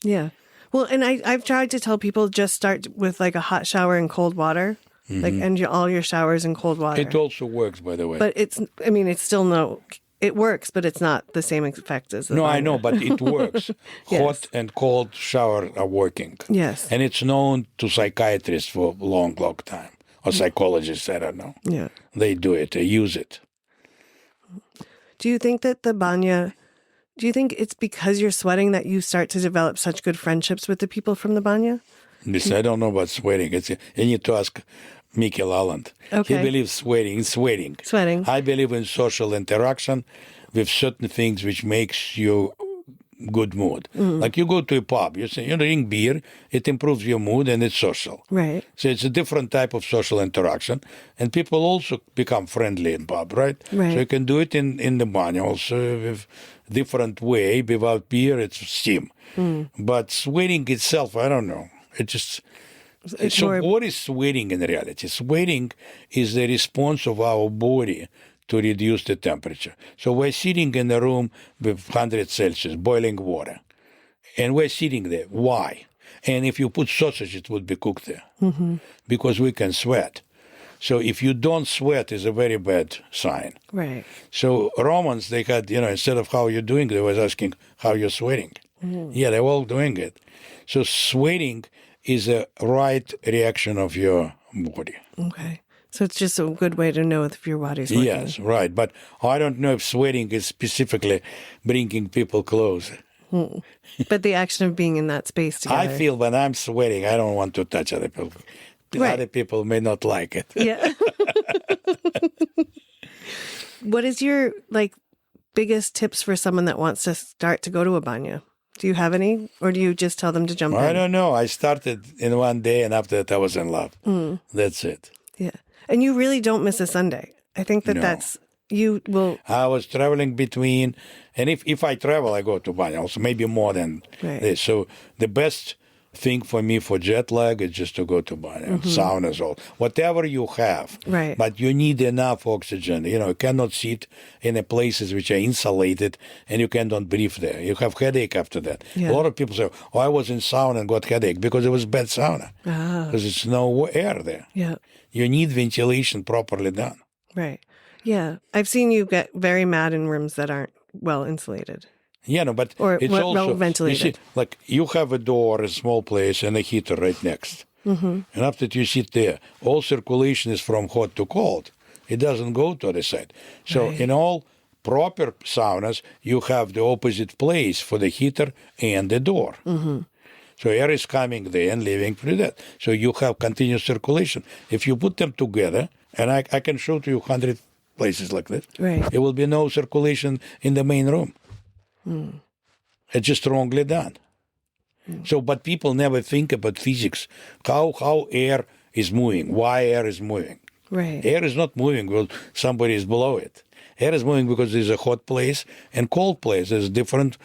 Yeah. Well, and I've tried to tell people just start with like a hot shower and cold water, like end all your showers in cold water. It also works, by the way. But it's still it works, but it's not the same effect as the No, I banya. know, but it works. Yes. Hot and cold shower are working. Yes. And it's known to psychiatrists for a long, long time. Or psychologists, I don't know. Yeah. They do it, they use it. Do you think that do you think it's because you're sweating that you start to develop such good friendships with the people from the banya? Listen, I don't know about sweating. You need to ask Mickey Lalland. Okay. He believes sweating. Sweating. I believe in social interaction with certain things which makes you good mood. Like you go to a pub, you drink beer, it improves your mood and it's social. Right. So it's a different type of social interaction. And people also become friendly in pub, right? Right. So you can do it in the banya also with different way. Without beer, it's steam. But sweating itself, I don't know. It just... What is sweating in reality? Sweating is the response of our body to reduce the temperature. So we're sitting in a room with 100 Celsius, boiling water, and we're sitting there. Why? And if you put sausage, it would be cooked there because we can sweat. So if you don't sweat, it's a very bad sign. Right. So Romans, they had, instead of how you're doing, they was asking how you're sweating. Yeah, they're all doing it. So sweating is a right reaction of your body. Okay. So it's just a good way to know if your body's working. Yes, right. But I don't know if sweating is specifically bringing people closer. But the action of being in that space together. I feel when I'm sweating, I don't want to touch other people. Right. Other people may not like it. Yeah. What is your biggest tips for someone that wants to start to go to a banya? Do you have any, or do you just tell them to jump in? I don't know. I started in one day, and after that, I was in love. That's it. Yeah. And you really don't miss a Sunday. I think that No. you will. I was traveling between, and if I travel, I go to Banya also, maybe more than Right. this. So the best thing for me for jet lag is just to go to Banya, saunas, all whatever you have. Right. But you need enough oxygen. You cannot sit in a places which are insulated, and you cannot breathe there. You have headache after that. Yeah. A lot of people say, "Oh, I was in sauna and got headache because it was bad sauna Ah. because it's no air there." Yeah. You need ventilation properly done. Right. Yeah. I've seen you get very mad in rooms that aren't well insulated. Yeah, no, but Or it's well also ventilated. You see, like you have a door, a small place, and a heater right next. And after you sit there, all circulation is from hot to cold. It doesn't go to the side. So Right. in all proper saunas, you have the opposite place for the heater and the door. So air is coming there and leaving through that. So you have continuous circulation. If you put them together, and I can show to you 100 places like this, Right. there will be no circulation in the main room. It's just wrongly done. So, but people never think about physics, how air is moving, why air is moving. Right. Air is not moving because somebody is below it. Air is moving because there's a hot place and cold place. There's different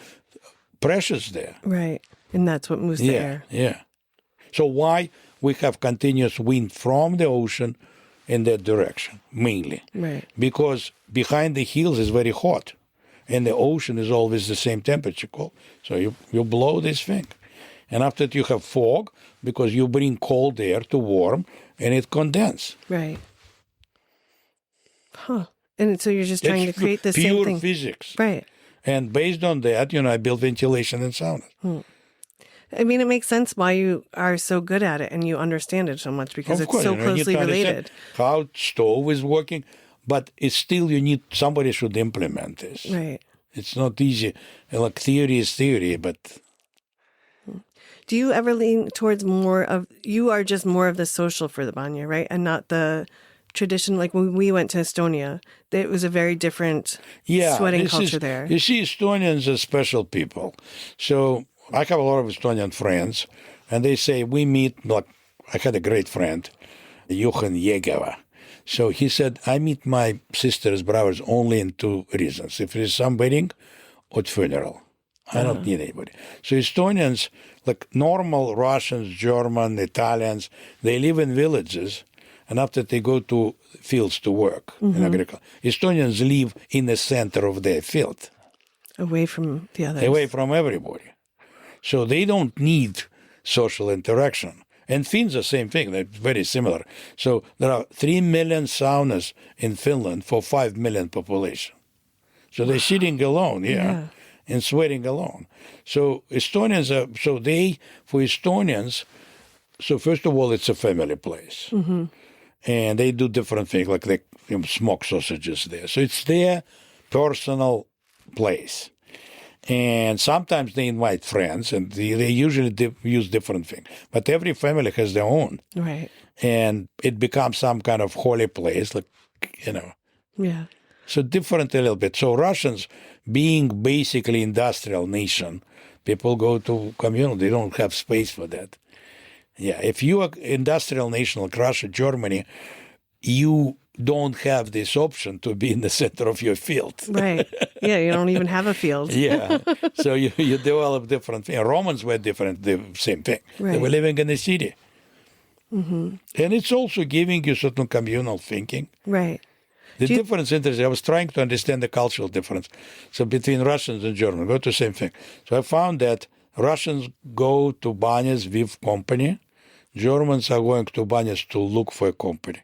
pressures there. Right. And that's what moves the air. Yeah. So why we have continuous wind from the ocean in that direction, mainly? Right. Because behind the hills is very hot. And the ocean is always the same temperature, cold. So you blow this thing. And after that you have fog, because you bring cold air to warm, and it condenses. Right. Huh. And so you're just trying to create the same pure thing. physics. Right. And based on that, I build ventilation in saunas. I mean, it makes sense why you are so good at it and you understand it so much because Of it's course, so you need closely to understand related. how stove is working, but it's still somebody should implement this. Right. It's not easy. Like theory is theory, but Do you ever lean towards you are just more of the social for the banya, right? And not the tradition. Like when we went to Estonia, it was a very different sweating culture there. You see, Estonians are special people. So I have a lot of Estonian friends, and they say we meet, like I had a great friend, Johan Jegeva. So he said, I meet my sisters, brothers only in two reasons. If there's some wedding or funeral. I don't need anybody. So Estonians, like normal Russians, German, Italians, they live in villages, and after they go to fields to work in agriculture. Estonians live in the center of their field, Away from the others. away from everybody. So they don't need social interaction. And Finns are the same thing. They're very similar. So there are 3 million saunas in Finland for 5 million population. So they're sitting alone, and sweating alone. So Estonians are, for Estonians, so first of all, it's a family place. Mm-hmm. And they do different things, like they smoke sausages there. So it's their personal place. And sometimes they invite friends, and they usually use different things. But every family has their own. Right. And it becomes some kind of holy place, like, Yeah. So different a little bit. So Russians, being basically industrial nation, people go to communal. They don't have space for that. Yeah, if you are industrial nation like Russia, Germany, you don't have this option to be in the center of your field. Right. Yeah, you don't even have a field. Yeah. So you develop different things. Romans were different, the same thing. Right. They were living in the city. Mm-hmm. And it's also giving you certain communal thinking. Right. The difference is interesting. I was trying to understand the cultural difference. So between Russians and Germans, go to the same thing. So I found that Russians go to banyas with company. Germans are going to banyas to look for a company.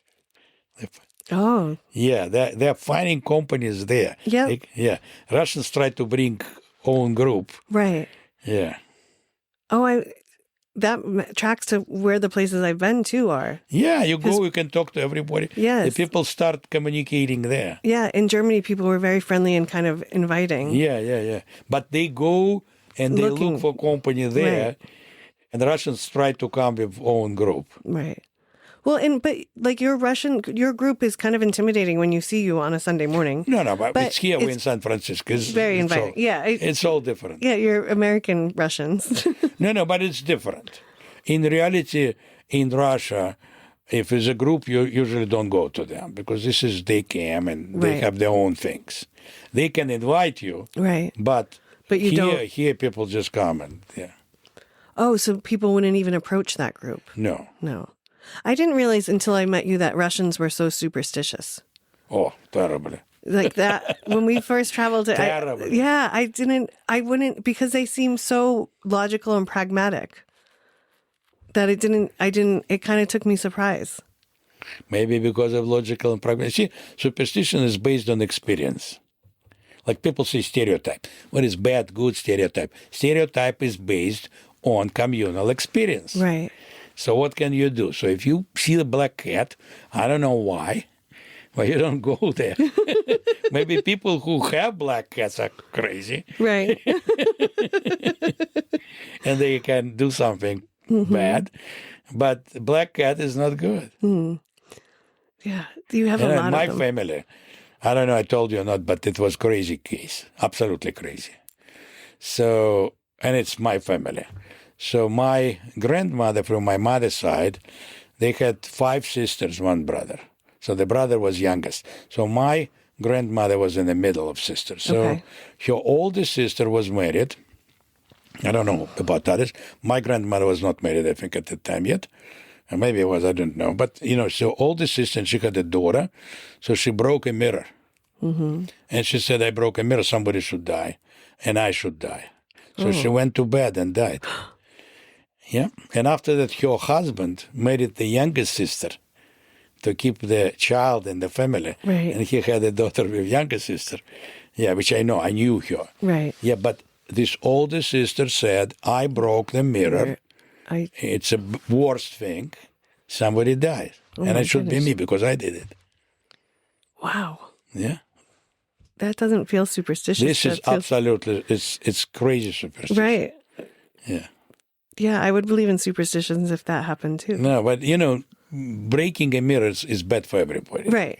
Oh. Yeah, they're finding companies there. Yep. Yeah. Russians try to bring own group. Right. Yeah. Oh, that tracks to where the places I've been to are. Yeah, you go, you can talk to everybody. Yes. The people start communicating there. Yeah, in Germany, people were very friendly and kind of inviting. Yeah. But they go and they look for company there, right. and the Russians try to come with own group. Right. Well, but like your group is kind of intimidating when you see you on a Sunday morning. No, but it's here. We're in San Francisco. It's very inviting. It's all different. Yeah, you're American Russians. No, but it's different. In reality, in Russia, if it's a group, you usually don't go to them because this is day camp and they have their own things. They can invite you, right? But you don't. Here, people just come and Oh, so people wouldn't even approach that group? No. I didn't realize until I met you that Russians were so superstitious. Oh, terribly. Like that when we first traveled to terribly. I wouldn't because they seem so logical and pragmatic that it kind of took me surprise. Maybe because of logical and pragmatic. See, superstition is based on experience. Like people say stereotype. What is bad, good stereotype? Stereotype is based on communal experience. Right. So what can you do? So if you see the black cat, I don't know why, but you don't go there. Maybe people who have black cats are crazy. Right. And they can do something bad. But black cat is not good. Mm. Yeah. You have a lot of them. My family, I don't know, I told you or not, but it was crazy case. Absolutely crazy. So, and it's my family. So my grandmother from my mother's side, they had 5 sisters, 1 brother. So the brother was youngest. So my grandmother was in the middle of sisters. So her oldest sister was married. I don't know about others. My grandmother was not married, I think, at the time yet. And maybe it was, I don't know. But, so oldest sister, and she had a daughter. So she broke a mirror. Mm-hmm. And she said, I broke a mirror, somebody should die. And I should die. So she went to bed and died. Yeah. And after that, her husband married the youngest sister to keep the child in the family. Right. And he had a daughter with younger sister. Yeah, which I know. I knew her. Right. Yeah, but this older sister said, I broke the mirror. It's a worst thing. Somebody died. And it should be me because I did it. Wow. Yeah. That doesn't feel superstitious. This is absolutely, it's crazy superstition. Right. Yeah. Yeah, I would believe in superstitions if that happened too. No, but breaking a mirror is bad for everybody. Right.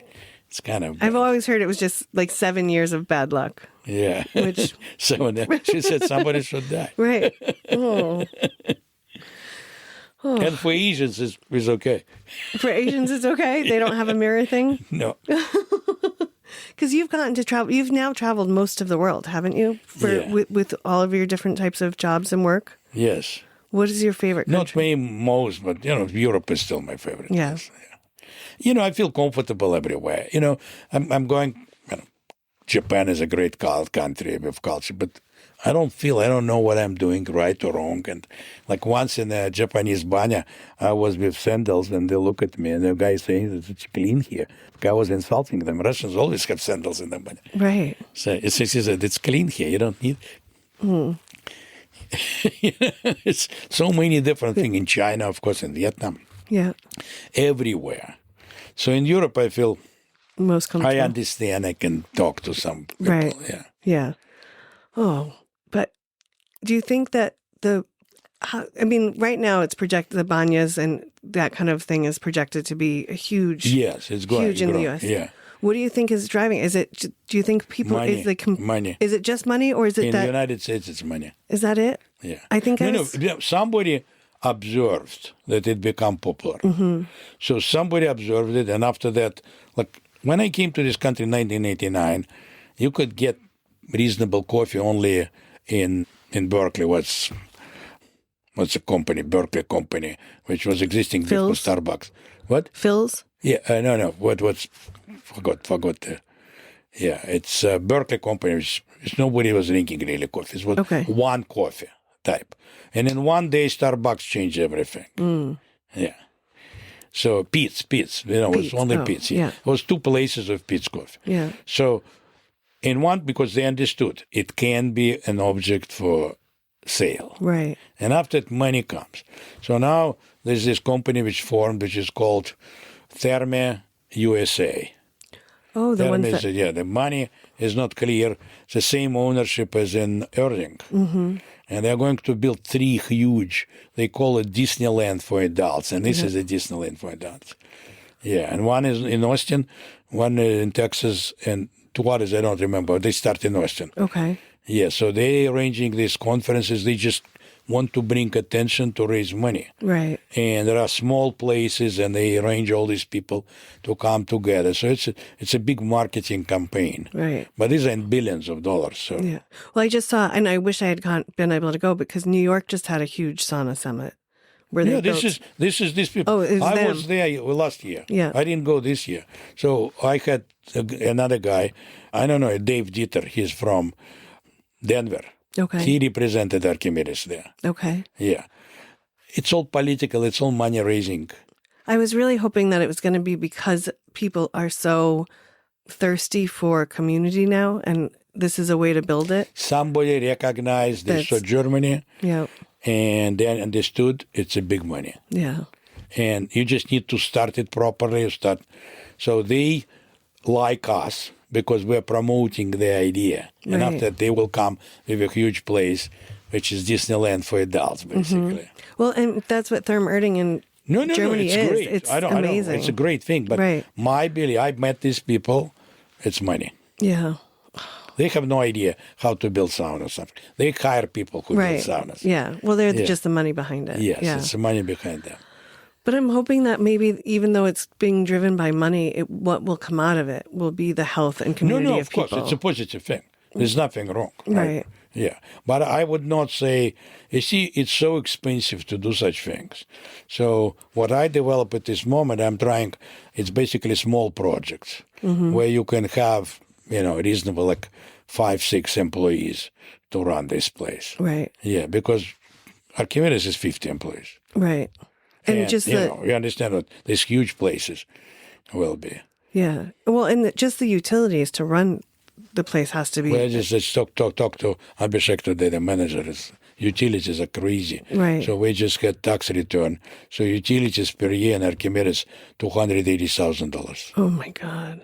It's kind of bad. I've always heard it was just like 7 years of bad luck. Yeah. Which she said somebody should die. Right. Oh. And for Asians, it's okay. For Asians, it's okay? They don't have a mirror thing? No. Because you've gotten to travel. You've now traveled most of the world, haven't you? With all of your different types of jobs and work? Yes. What is your favorite country? Not me most, but, Europe is still my favorite. Yeah. I feel comfortable everywhere. I'm going, Japan is a great country with culture, but I don't know what I'm doing right or wrong. And like once in a Japanese banya, I was with sandals and they look at me and the guy saying that it's clean here. The guy was insulting them. Russians always have sandals in the banya. Right. So he said, it's clean here. You don't need. It's so many different things in China, of course, in Vietnam. Yeah. Everywhere. So in Europe, I feel Most comfortable. I understand. I can talk to some people. Right. Yeah. Yeah. Oh, but do you think that right now it's projected, the banyas and that kind of thing is projected to be a huge, Yes, it's growing. huge in the U.S. Yeah. What do you think is driving? Is it? Do you think people? Money. Money. Is it just money, or is it In that? the United States, it's money. Is that it? Yeah. I think somebody observed that it become popular. Mm-hmm. So somebody observed it, and after that, like when I came to this country in 1989, you could get reasonable coffee only in Berkeley. What's a company, Berkeley company, which was existing before Phil's? Starbucks. What? Phil's? Yeah, no. What's forgot. Yeah, it's Berkeley company. Which nobody was drinking really coffee. It was one coffee type, and in one day Starbucks changed everything. Yeah. So Pete's, it was only Pete's. Yeah. It was two places of Pete's coffee. Yeah. So in one, because they understood it can be an object for sale. Right. And after that, money comes. So now there's this company which formed, which is called Therme USA. Oh, the ones that... the money is not clear. It's the same ownership as in Erding. Mm-hmm. And they're going to build 3 huge, they call it Disneyland for adults. And this is a Disneyland for adults. Yeah, and one is in Austin, one in Texas, and 2 others, I don't remember. They start in Austin. Okay. Yeah, so they're arranging these conferences. They just want to bring attention to raise money. Right. And there are small places, and they arrange all these people to come together. So it's a big marketing campaign. Right. But these are in billions of dollars. So yeah. Well, I just saw, and I wish I had been able to go because New York just had a huge sauna summit. Where they this is these people. Oh, it was I them. was there last year. Yeah. I didn't go this year. So I had another guy. I don't know, Dave Dieter. He's from Denver. Okay. He represented Archimedes there. Okay. Yeah. It's all political. It's all money raising. I was really hoping that it was going to be because people are so thirsty for community now, and this is a way to build it. Somebody recognized they saw Germany, yeah, and then understood it's a big money. Yeah. And you just need to start it properly. So they like us because we're promoting the idea. And Right. after that, they will come with a huge place, which is Disneyland for adults, basically. Mm-hmm. Well, and that's what Therm Erding in Germany it's is. great. It's I amazing. it's a great thing. But Right. my belief, I met these people, it's money. Yeah. They have no idea how to build saunas. They hire people who Right. build saunas. Yeah. Well, they're just the money behind it. Yes, Yeah. it's the money behind them. But I'm hoping that maybe even though it's being driven by money, what will come out of it will be the health and community No, of of course, people. it's a positive thing. There's nothing wrong. Right. Yeah. But I would not say, you see, it's so expensive to do such things. So what I develop at this moment, it's basically small projects where you can have, reasonable, like 5-6 employees to run this place. Right. Yeah, because Archimedes is 50 employees. Right. And just you understand what these huge places will be. Yeah. Well, and just the utilities to run the place has to be. Well, let's talk to Abhishek today, the manager. Utilities are crazy. Right. So we just had tax return. So utilities per year in Archimedes, $280,000. Oh, my God.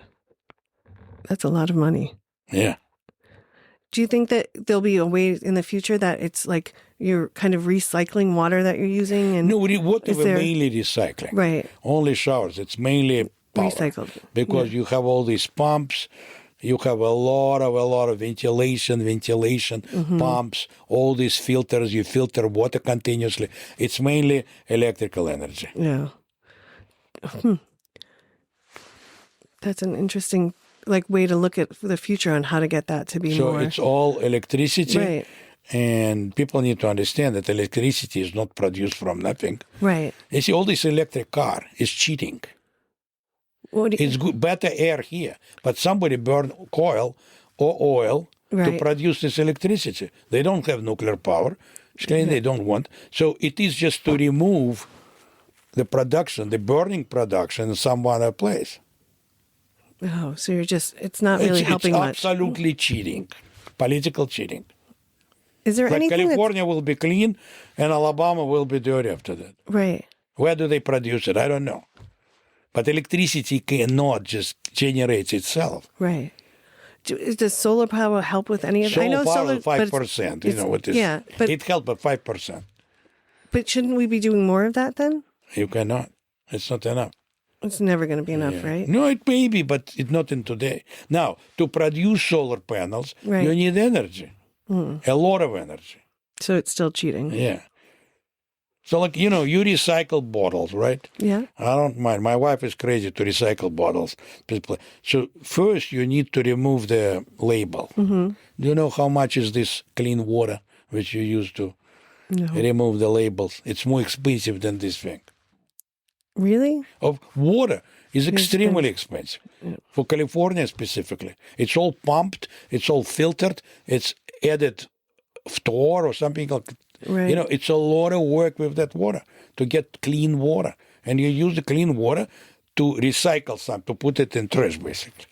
That's a lot of money. Yeah. Do you think that there'll be a way in the future that it's like you're kind of recycling water that you're using? And No, water we're mainly recycling. Right. Only showers. It's mainly power. Recycled. Because you have all these pumps. You have a lot of ventilation pumps, all these filters. You filter water continuously. It's mainly electrical energy. Yeah. That's an interesting way to look at the future on how to get that to be more. So it's all electricity. Right. And people need to understand that electricity is not produced from nothing. Right. You see, all this electric car is cheating. It's good, better air here. But somebody burn coal or oil to Right. produce this electricity. They don't have nuclear power. They don't want. So it is just to remove the production, the burning production in some other place. Oh, so it's not really helping it's much. absolutely cheating, political cheating. Is there Like anything California will be clean and Alabama will be dirty after that. right. Where do they produce it? I don't know. But electricity cannot just generate itself. Right. Does solar power help with any of it? I Solar know power solar, is but 5%. You know what is? Yeah, but It helped by 5%. shouldn't we be doing more of that then? You cannot. It's not enough. It's never going to be enough, Yeah. right? No, it may be, but it's not in today. Now, to produce solar panels, Right. you need energy, a lot of energy. So it's still cheating. Yeah. So, like, you recycle bottles, right? Yeah. I don't mind. My wife is crazy to recycle bottles. So first you need to remove the label. Mm-hmm. Do you know how much is this clean water which you use to No. remove the labels? It's more expensive than this thing. Really? Of water is extremely expensive. For California specifically. It's all pumped, it's all filtered, it's added phtor or something like that. Right. It's a lot of work with that water to get clean water. And you use the clean water to recycle some, to put it in trash, basically.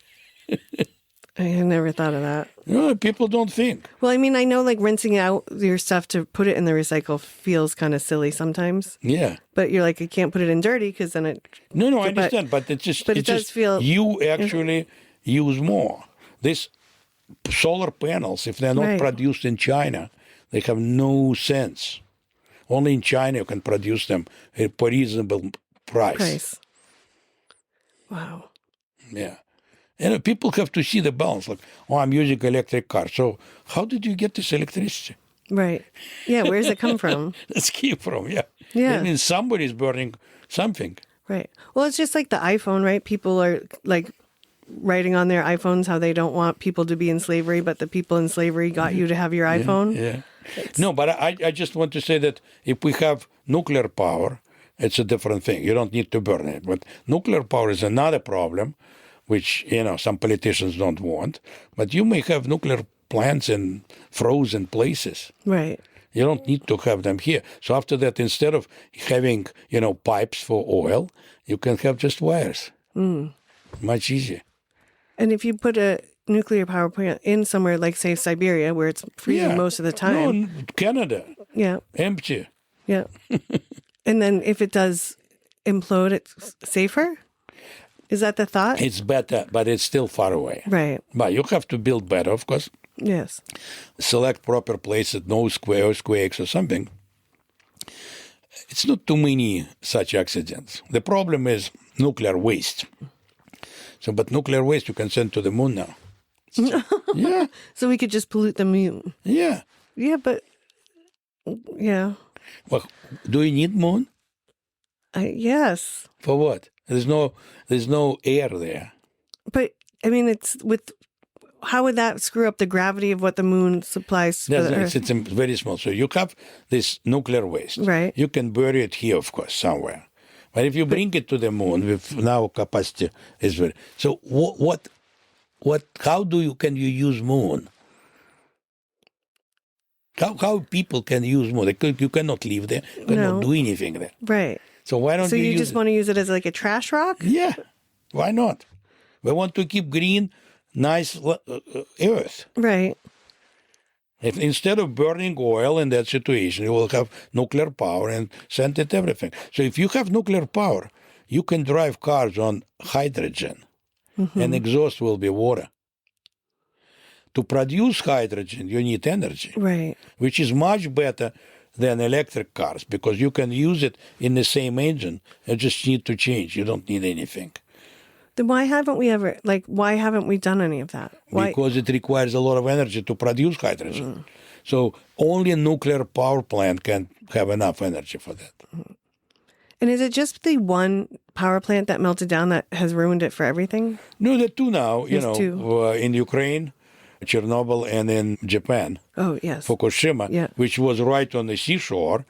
I had never thought of that. People don't think. Well, I mean, I know like rinsing out your stuff to put it in the recycle feels kind of silly sometimes. Yeah. But you're like, you can't put it in dirty because then it. No, I understand, but it's just. But it does feel. You actually use more. These solar panels, if they're not Right. produced in China, they have no sense. Only in China you can produce them at a reasonable price. Wow. Yeah. People have to see the balance. Like, I'm using electric car. So how did you get this electricity? Right. Yeah. Where does it come from? Let's keep from, yeah. Yeah. I mean, somebody's burning something. Right. Well, it's just like the iPhone, right? People are like writing on their iPhones how they don't want people to be in slavery, but the people in slavery got you to have your iPhone. Yeah. No, but I just want to say that if we have nuclear power, it's a different thing. You don't need to burn it. But nuclear power is another problem, which, some politicians don't want. But you may have nuclear plants in frozen places. Right. You don't need to have them here. So after that, instead of having, pipes for oil, you can have just wires. Much easier. And if you put a nuclear power plant in somewhere like, say, Siberia, where it's freezing most of the time. No, Canada. Yeah. Empty. Yeah. And then if it does implode, it's safer? Is that the thought? It's better, but it's still far away. Right. But you have to build better, of course. Yes. Select proper places, no earthquakes or something. It's not too many such accidents. The problem is nuclear waste. But nuclear waste you can send to the moon now. Yeah. So we could just pollute the moon. Yeah. Yeah, but yeah. Well, do you need moon? Yes. For what? There's no air there. But I mean, how would that screw up the gravity of what the moon supplies for the Earth? It's very small. So you have this nuclear waste. Right. You can bury it here, of course, somewhere. But if you bring it to the moon, with now capacity is very. So how can you use moon? How people can use moon? You cannot live there. You cannot do anything there. Right. So why don't So you you use just want to use it as like a trash rock? Yeah. Why not? We want to keep green, nice earth. Right. If instead of burning oil in that situation, you will have nuclear power and send it everything. So if you have nuclear power, you can drive cars on hydrogen, and exhaust will be water. To produce hydrogen, you need energy, Right. which is much better than electric cars because you can use it in the same engine. You just need to change. You don't need anything. Then why haven't we done any of that? Why? Because it requires a lot of energy to produce hydrogen. So only a nuclear power plant can have enough energy for that. And is it just the one power plant that melted down that has ruined it for everything? No, there are two now, There's two. In Ukraine, Chernobyl, and in Japan, Oh, yes. Fukushima, Yeah. which was right on the seashore.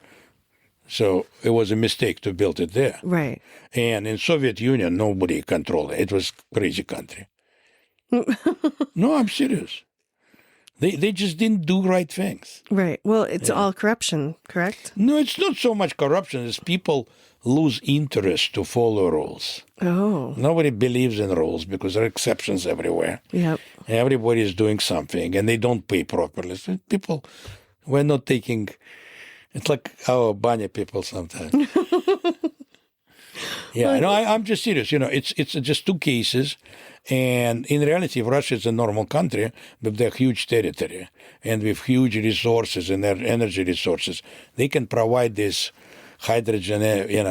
So it was a mistake to build it there. Right. And in Soviet Union, nobody controlled it. It was crazy country. No, I'm serious. They just didn't do right things. Right. Well, it's all corruption, correct? No, it's not so much corruption. It's people lose interest to follow rules. Oh. Nobody believes in rules because there are exceptions everywhere. Yep. Everybody is doing something and they don't pay properly. So people, we're not taking, it's like our Banya people sometimes. Yeah, no, I'm just serious. It's just two cases. And in reality, if Russia is a normal country with their huge territory and with huge resources and their energy resources, they can provide this hydrogen,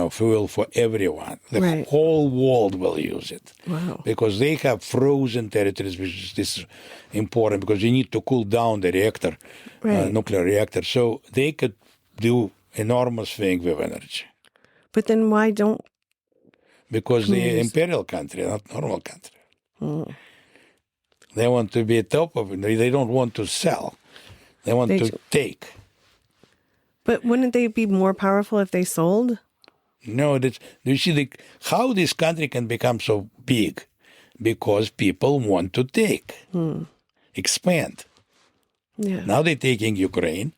fuel for everyone. The whole world will use it. Wow. Because they have frozen territories, which is this important because you need to cool down the reactor, nuclear reactor. So they could do enormous thing with energy. But then why don't? Because they're imperial country, not normal country. They want to be top of it. They don't want to sell. They want to take. But wouldn't they be more powerful if they sold? No, you see how this country can become so big? Because people want to take, expand. Yeah. Now they're taking Ukraine.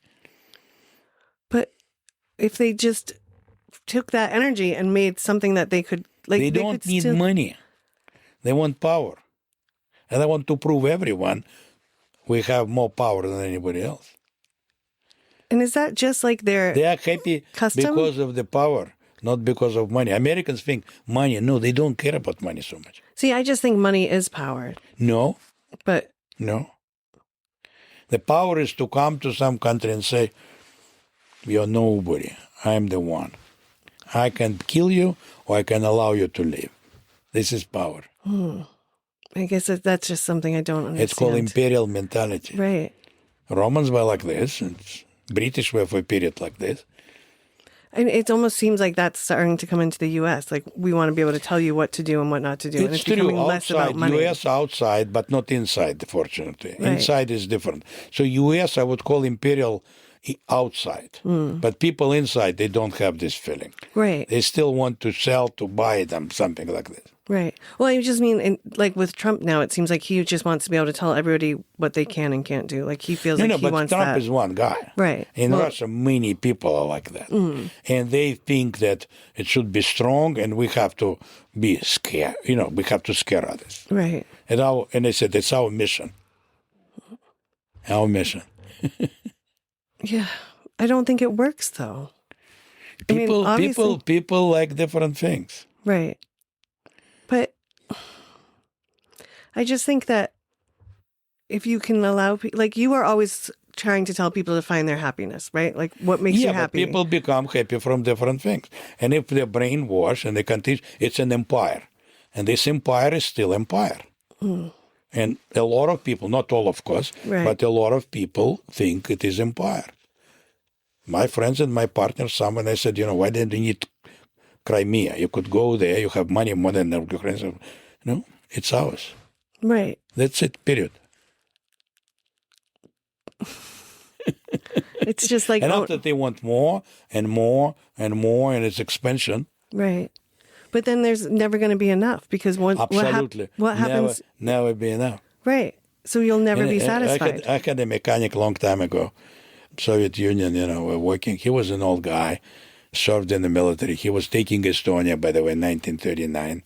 But if they just took that energy and made something that they could, they don't need money. They want power. And they want to prove everyone we have more power than anybody else. And is that just like their They are happy custom? Because of the power, not because of money. Americans think money. No, they don't care about money so much. See, I just think money is power. No. But no. The power is to come to some country and say, you're nobody. I'm the one. I can kill you or I can allow you to live. This is power. I guess that's just something I don't understand. It's called imperial mentality. Right. Romans were like this, and British were for a period like this. And it almost seems like that's starting to come into the U.S. Like we want to be able to tell you what to do and what not to do. And It's true. becoming less about Outside, money. U.S. outside, but not inside, fortunately. Right. Inside is different. So U.S. I would call imperial outside. But people inside, they don't have this feeling. Right. They still want to sell, to buy them, something like this. Right. Well, I just mean, like with Trump now, it seems like he just wants to be able to tell everybody what they can and can't do. Like he feels he but wants Trump that. is one guy. Right. In Russia, many people are like that. And they think that it should be strong and we have to be scared. We have to scare others. Right. And they said, it's our mission. Our mission. Yeah. I don't think it works, though. People like different things. Right. But I just think that if you can allow people, like you are always trying to tell people to find their happiness, right? Like what makes you happy. Yeah, but people become happy from different things. And if they're brainwashed and they continue, it's an empire. And this empire is still empire. And a lot of people, not all of course, but a lot of people think it is empire. My friends and my partners, someone, I said, why didn't you need Crimea? You could go there, you have money more than the Ukrainians. No, it's ours. Right. That's it, period. It's just like... and after they want more and more and more, and it's expansion. Right. But then there's never going to be enough because what happens... Never be enough. Right. So you'll never be satisfied. I had a mechanic long time ago, Soviet Union, working. He was an old guy, served in the military. He was taking Estonia, by the way, in 1939,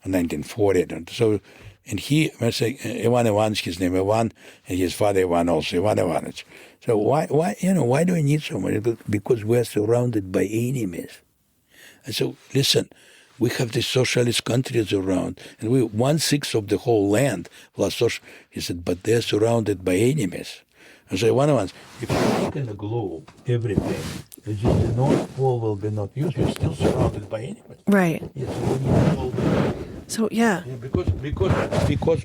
1940. So, and he, I say, Ivan Ivanovich, his name Ivan, and his father Ivan also, Ivan Ivanovich. So why do we need so much? Because we're surrounded by enemies. And so, listen, we have these socialist countries around, and we 1/6 of the whole land plus social. He said, but they're surrounded by enemies. I say, if you look in the globe, everything, it's just the North Pole will be not used. You're still surrounded by enemies. Right. Yes, we need all the. So yeah. Because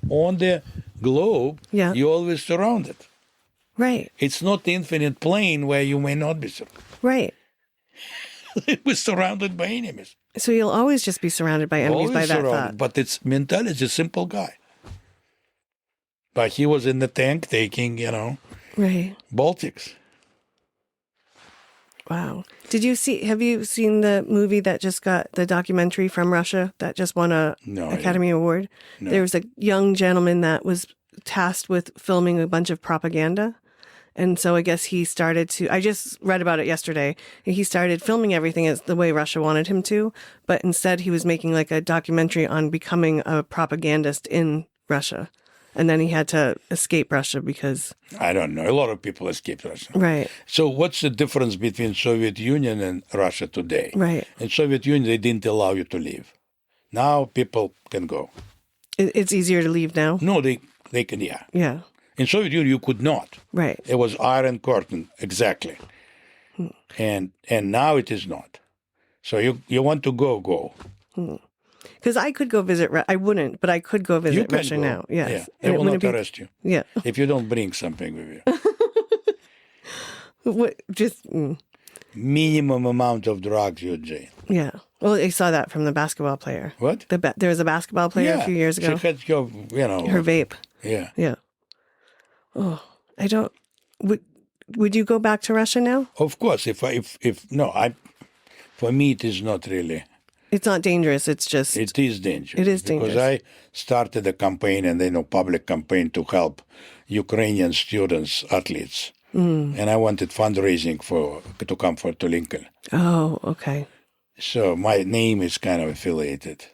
on the globe, you're always surrounded. Right. It's not infinite plane where you may not be surrounded. Right. We're surrounded by enemies. So you'll always just be surrounded by enemies by that thought. But it's mentality is a simple guy. But he was in the tank taking, right. Baltics. Wow. Have you seen the movie that just got the documentary from Russia that just won a Academy Award? No. There was a young gentleman that was tasked with filming a bunch of propaganda. And so I guess he started to, I just read about it yesterday. He started filming everything as the way Russia wanted him to, but instead he was making like a documentary on becoming a propagandist in Russia. And then he had to escape Russia because... I don't know. A lot of people escaped Russia. Right. So what's the difference between Soviet Union and Russia today? Right. In Soviet Union, they didn't allow you to leave. Now people can go. It's easier to leave now? No, they can, yeah. Yeah. In Soviet Union, you could not. Right. It was iron curtain, exactly. And now it is not. So you want to go. Because I could go visit, I wouldn't, but I could go visit Russia go. now. Yes. Yeah. And They it will wouldn't not arrest you. Yeah. If you don't bring something with you. What, just, Minimum amount of drugs, you're jail. yeah. Well, I saw that from the basketball player. What? There was a basketball player a few years ago. She had your, Her vape. Yeah. Yeah. Oh, I don't, would you go back to Russia now? Of course, for me, it is not really. It's not dangerous. It's just... It is dangerous. It is dangerous. Because I started a campaign, and public campaign to help Ukrainian students, athletes. And I wanted fundraising to come to Lincoln. Oh, okay. So my name is kind of affiliated.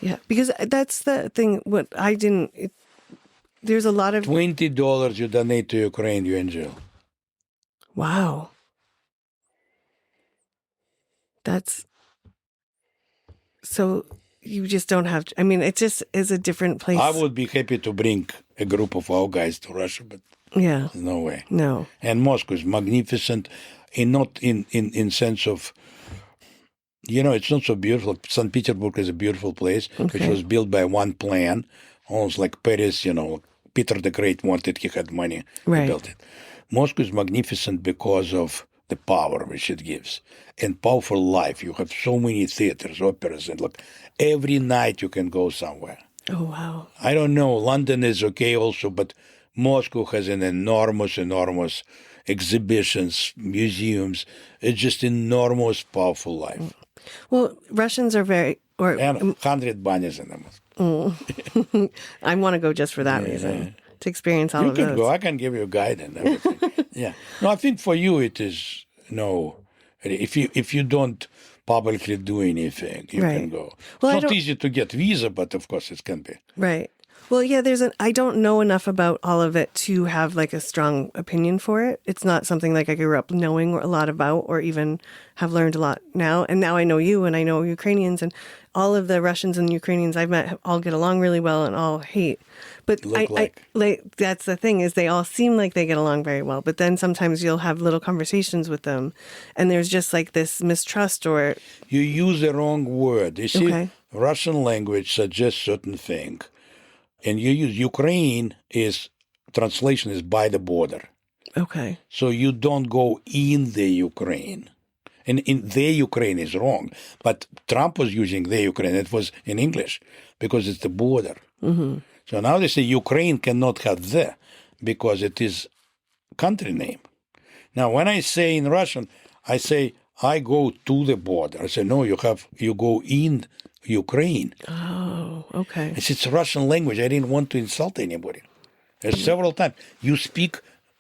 Yeah, because that's the thing. What I didn't... there's a lot of... $20 you donate to Ukraine, you're in jail. Wow. That's... So you just don't have... I mean, it just is a different place. I would be happy to bring a group of our guys to Russia, but yeah, no way. No. And Moscow is magnificent, not in sense of... it's not so beautiful. St. Petersburg is a beautiful place, which was built by one plan, almost like Paris, Peter the Great wanted, he had money, he built it. Moscow is magnificent because of the power which it gives and powerful life. You have so many theaters, operas, and every night you can go somewhere. Oh, wow. I don't know, London is okay also, but Moscow has an enormous exhibitions, museums. It's just enormous, powerful life. Well, Russians are very... And 100 banyas in them. I want to go just for that reason, to experience all of those. You can go. I can give you a guide and everything. Yeah. No, I think for you it is, if you don't publicly do anything, you can go. Well, it's not easy to get visa, but of course it can be. Right. Well, yeah, I don't know enough about all of it to have a strong opinion for it. It's not something I grew up knowing a lot about or even have learned a lot now. And now I know you and I know Ukrainians, and all of the Russians and Ukrainians I've met all get along really well and all hate. But that's the thing, is they all seem like they get along very well. But then sometimes you'll have little conversations with them and there's just this mistrust or... You use the wrong word. You see, Russian language suggests certain thing. And you use Ukraine translation is by the border. Okay. So you don't go in the Ukraine. And in the Ukraine is wrong. But Trump was using the Ukraine. It was in English because it's the border. Mm-hmm. So now they say Ukraine cannot have the because it is country name. Now, when I say in Russian, I say I go to the border. I say, no, you go in Ukraine. Oh, okay. It's Russian language. I didn't want to insult anybody. Several times. You speak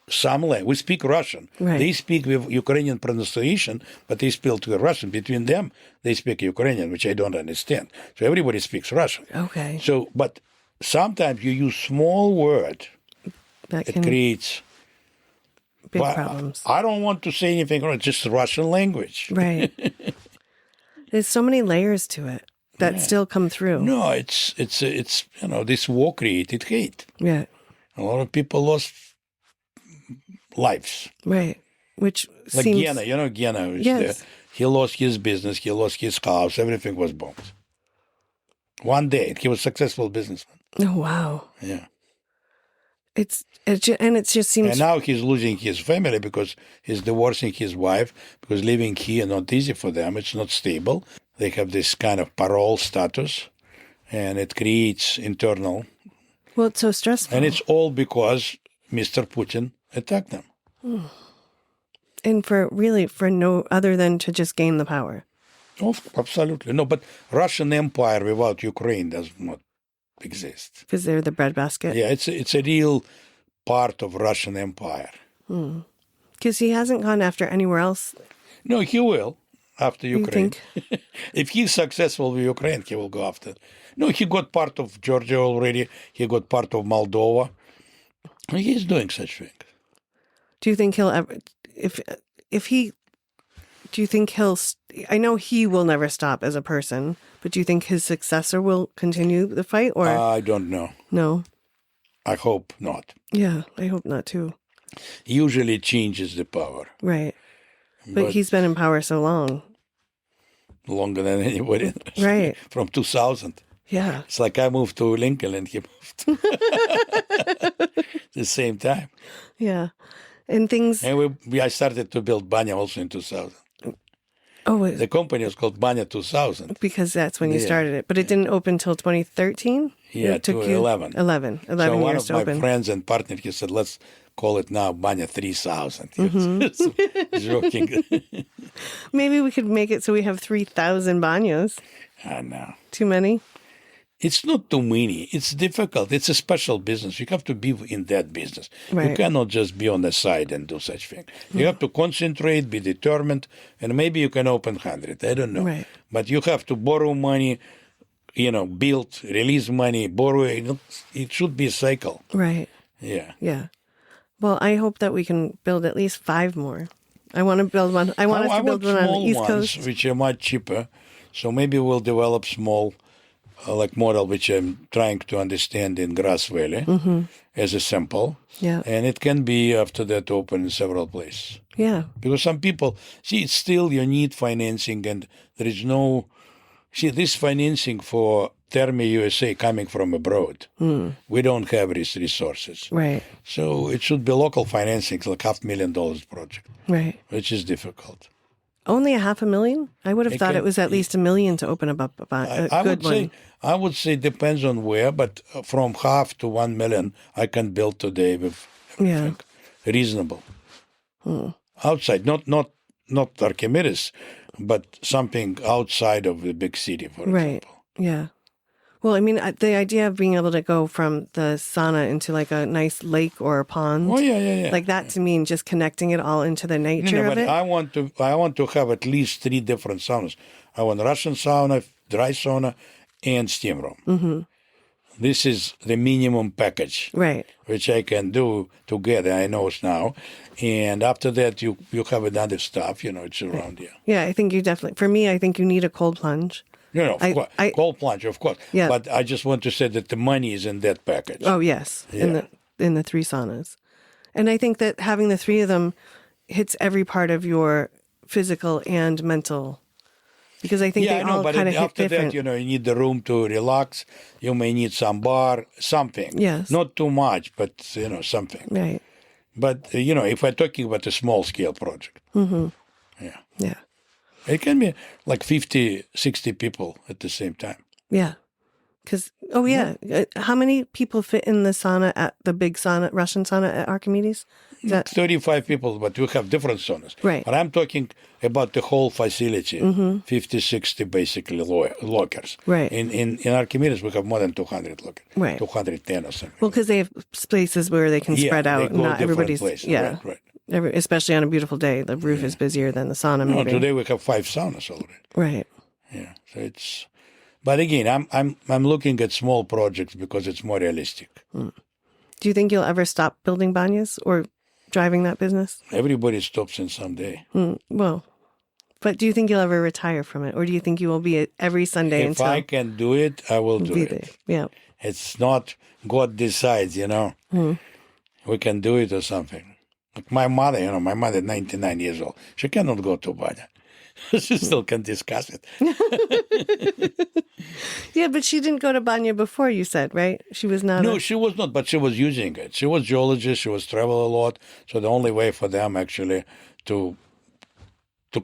some language. We speak Russian. Right. They speak with Ukrainian pronunciation, but they speak Russian. Between them, they speak Ukrainian, which I don't understand. So everybody speaks Russian. Okay. So, but sometimes you use small word. That it creates... big problems. I don't want to say anything wrong. It's just Russian language. Right. There's so many layers to it that still come through. No, it's this war created hate. Yeah. A lot of people lost lives. Right. Which like seems... Gena, yes. He lost his business, he lost his house, everything was bombed. One day, he was a successful businessman. Oh, wow. Yeah. It just seems... And now he's losing his family because he's divorcing his wife, because living here not easy for them. It's not stable. They have this kind of parole status, and it creates internal... Well, it's so stressful. And it's all because Mr. Putin attacked them. And for no other than to just gain the power. Oh, absolutely. No, but Russian Empire without Ukraine does not exist. Because they're the breadbasket. Yeah, it's a real part of Russian Empire. Because he hasn't gone after anywhere else. No, he will after You Ukraine. think? If he's successful with Ukraine, he will go after. No, he got part of Georgia already. He got part of Moldova. He's doing such things. Do you think he'll ever, if he, do you think he'll, I know he will never stop as a person, but do you think his successor will continue the fight or? I don't know. No. I hope not. Yeah, I hope not too. Usually changes the power. Right. But he's been in power so long. Longer than anybody. Right. From 2000. Yeah. It's like I moved to Lincoln and he moved. The same time. Yeah. And things. And I started to build Banya also in 2000. Oh, The company was called Banya 2000. because that's when you Yeah. started it. But it didn't open until 2013? Yeah, It took to you 11. 11 So one years of to my open. friends and partner, he said, let's call it now Banya 3000. He was joking. Maybe we could make it so we have 3,000 banyas. I know. Too many? It's not too many. It's difficult. It's a special business. You have to be in that business. You Right. cannot just be on the side and do such thing. You have to concentrate, be determined, and maybe you can open 100. I don't know. Right. But you have to borrow money, build, release money, borrow. It should be a cycle. Right. Yeah. Yeah. Well, I hope that we can build at least 5 more. I want to build one. I want us to build one on the small East ones, Coast. which are much cheaper. So maybe we'll develop small, model, which I'm trying to understand in Grass Valley as a sample. Yeah. And it can be after that open in several places. Yeah. Because some people, it's still you need financing and there is no, this financing for Thermi USA coming from abroad. We don't have these resources. Right. So it should be local financing, like $500,000 project, Right. which is difficult. Only $500,000? I would have It thought can- it was at least $1 million to open up a good one. I would say depends on where, but from half to 1 million, I can build today with Yeah. reasonable. Outside, not Archimedes, but something outside of the big city, for Right. example. Yeah. Well, I mean, the idea of being able to go from the sauna into like a nice lake or a pond, Oh yeah. like that to me, and just connecting it all into the nature of but it. I want to have at least 3 different saunas. I want Russian sauna, dry sauna, and steam room. Mm-hmm. This is the minimum package, Right. which I can do together. I know it now, and after that, you have another stuff. It's around here. Yeah, I think you definitely, for me, I think you need a cold plunge. Of course, cold plunge, of course. Yeah. But I just want to say that the money is in that package. Oh, yes. In the 3 saunas. And I think that having the 3 of them hits every part of your physical and mental, because I think they all but kind of hit after different. that, you need the room to relax. You may need some bar, something. Yes. Not too much, but, something. Right. But, if we're talking about a small-scale project. Mm-hmm. Yeah. Yeah. It can be like 50, 60 people at the same time. Yeah. Because, how many people fit in the sauna at the big sauna, Russian sauna at Archimedes? Is that 35 people, but we have different saunas. Right. But I'm talking about the whole facility, 50, 60 basically lockers. Right. In Archimedes, we have more than 200 lockers. Right. 210 or something. well, because they have spaces where they can spread they out. go Not different everybody's. places. Yeah. Right. Especially on a beautiful day, the roof is busier than the sauna. No, Maybe. today we have 5 saunas already. Right. Yeah. So it's. But again, I'm looking at small projects because it's more realistic. Do you think you'll ever stop building banyas or driving that business? Everybody stops in some day. Well, but do you think you'll ever retire from it, or do you think you will be at every Sunday If until I can do it, I will do be it. there? Yeah. It's not God decides, We can do it or something. Like my mother, 99 years old. She cannot go to Banya. She still can discuss it. Yeah, but she didn't go to Banya before, you said, right? She was not. No, she was not, but she was using it. She was geologist. She was travel a lot. So the only way for them actually to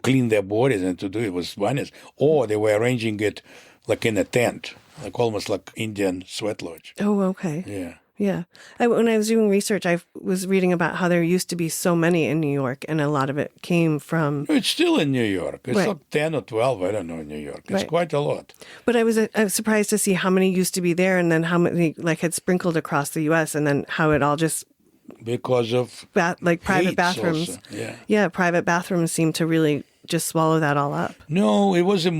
clean their bodies and to do it was banyas. Or they were arranging it like in a tent, like almost like Indian sweat lodge. Oh, okay. Yeah. Yeah. When I was doing research, I was reading about how there used to be so many in New York, and a lot of it came from. It's still in New York. It's Right. like 10 or 12, I don't know, in New York. It's Right. quite a lot. But I was surprised to see how many used to be there, and then how many like had sprinkled across the U.S., and then how it all just Because of like private hates bathrooms. also, yeah. Yeah, private bathrooms seem to really just swallow that all up. No, it was a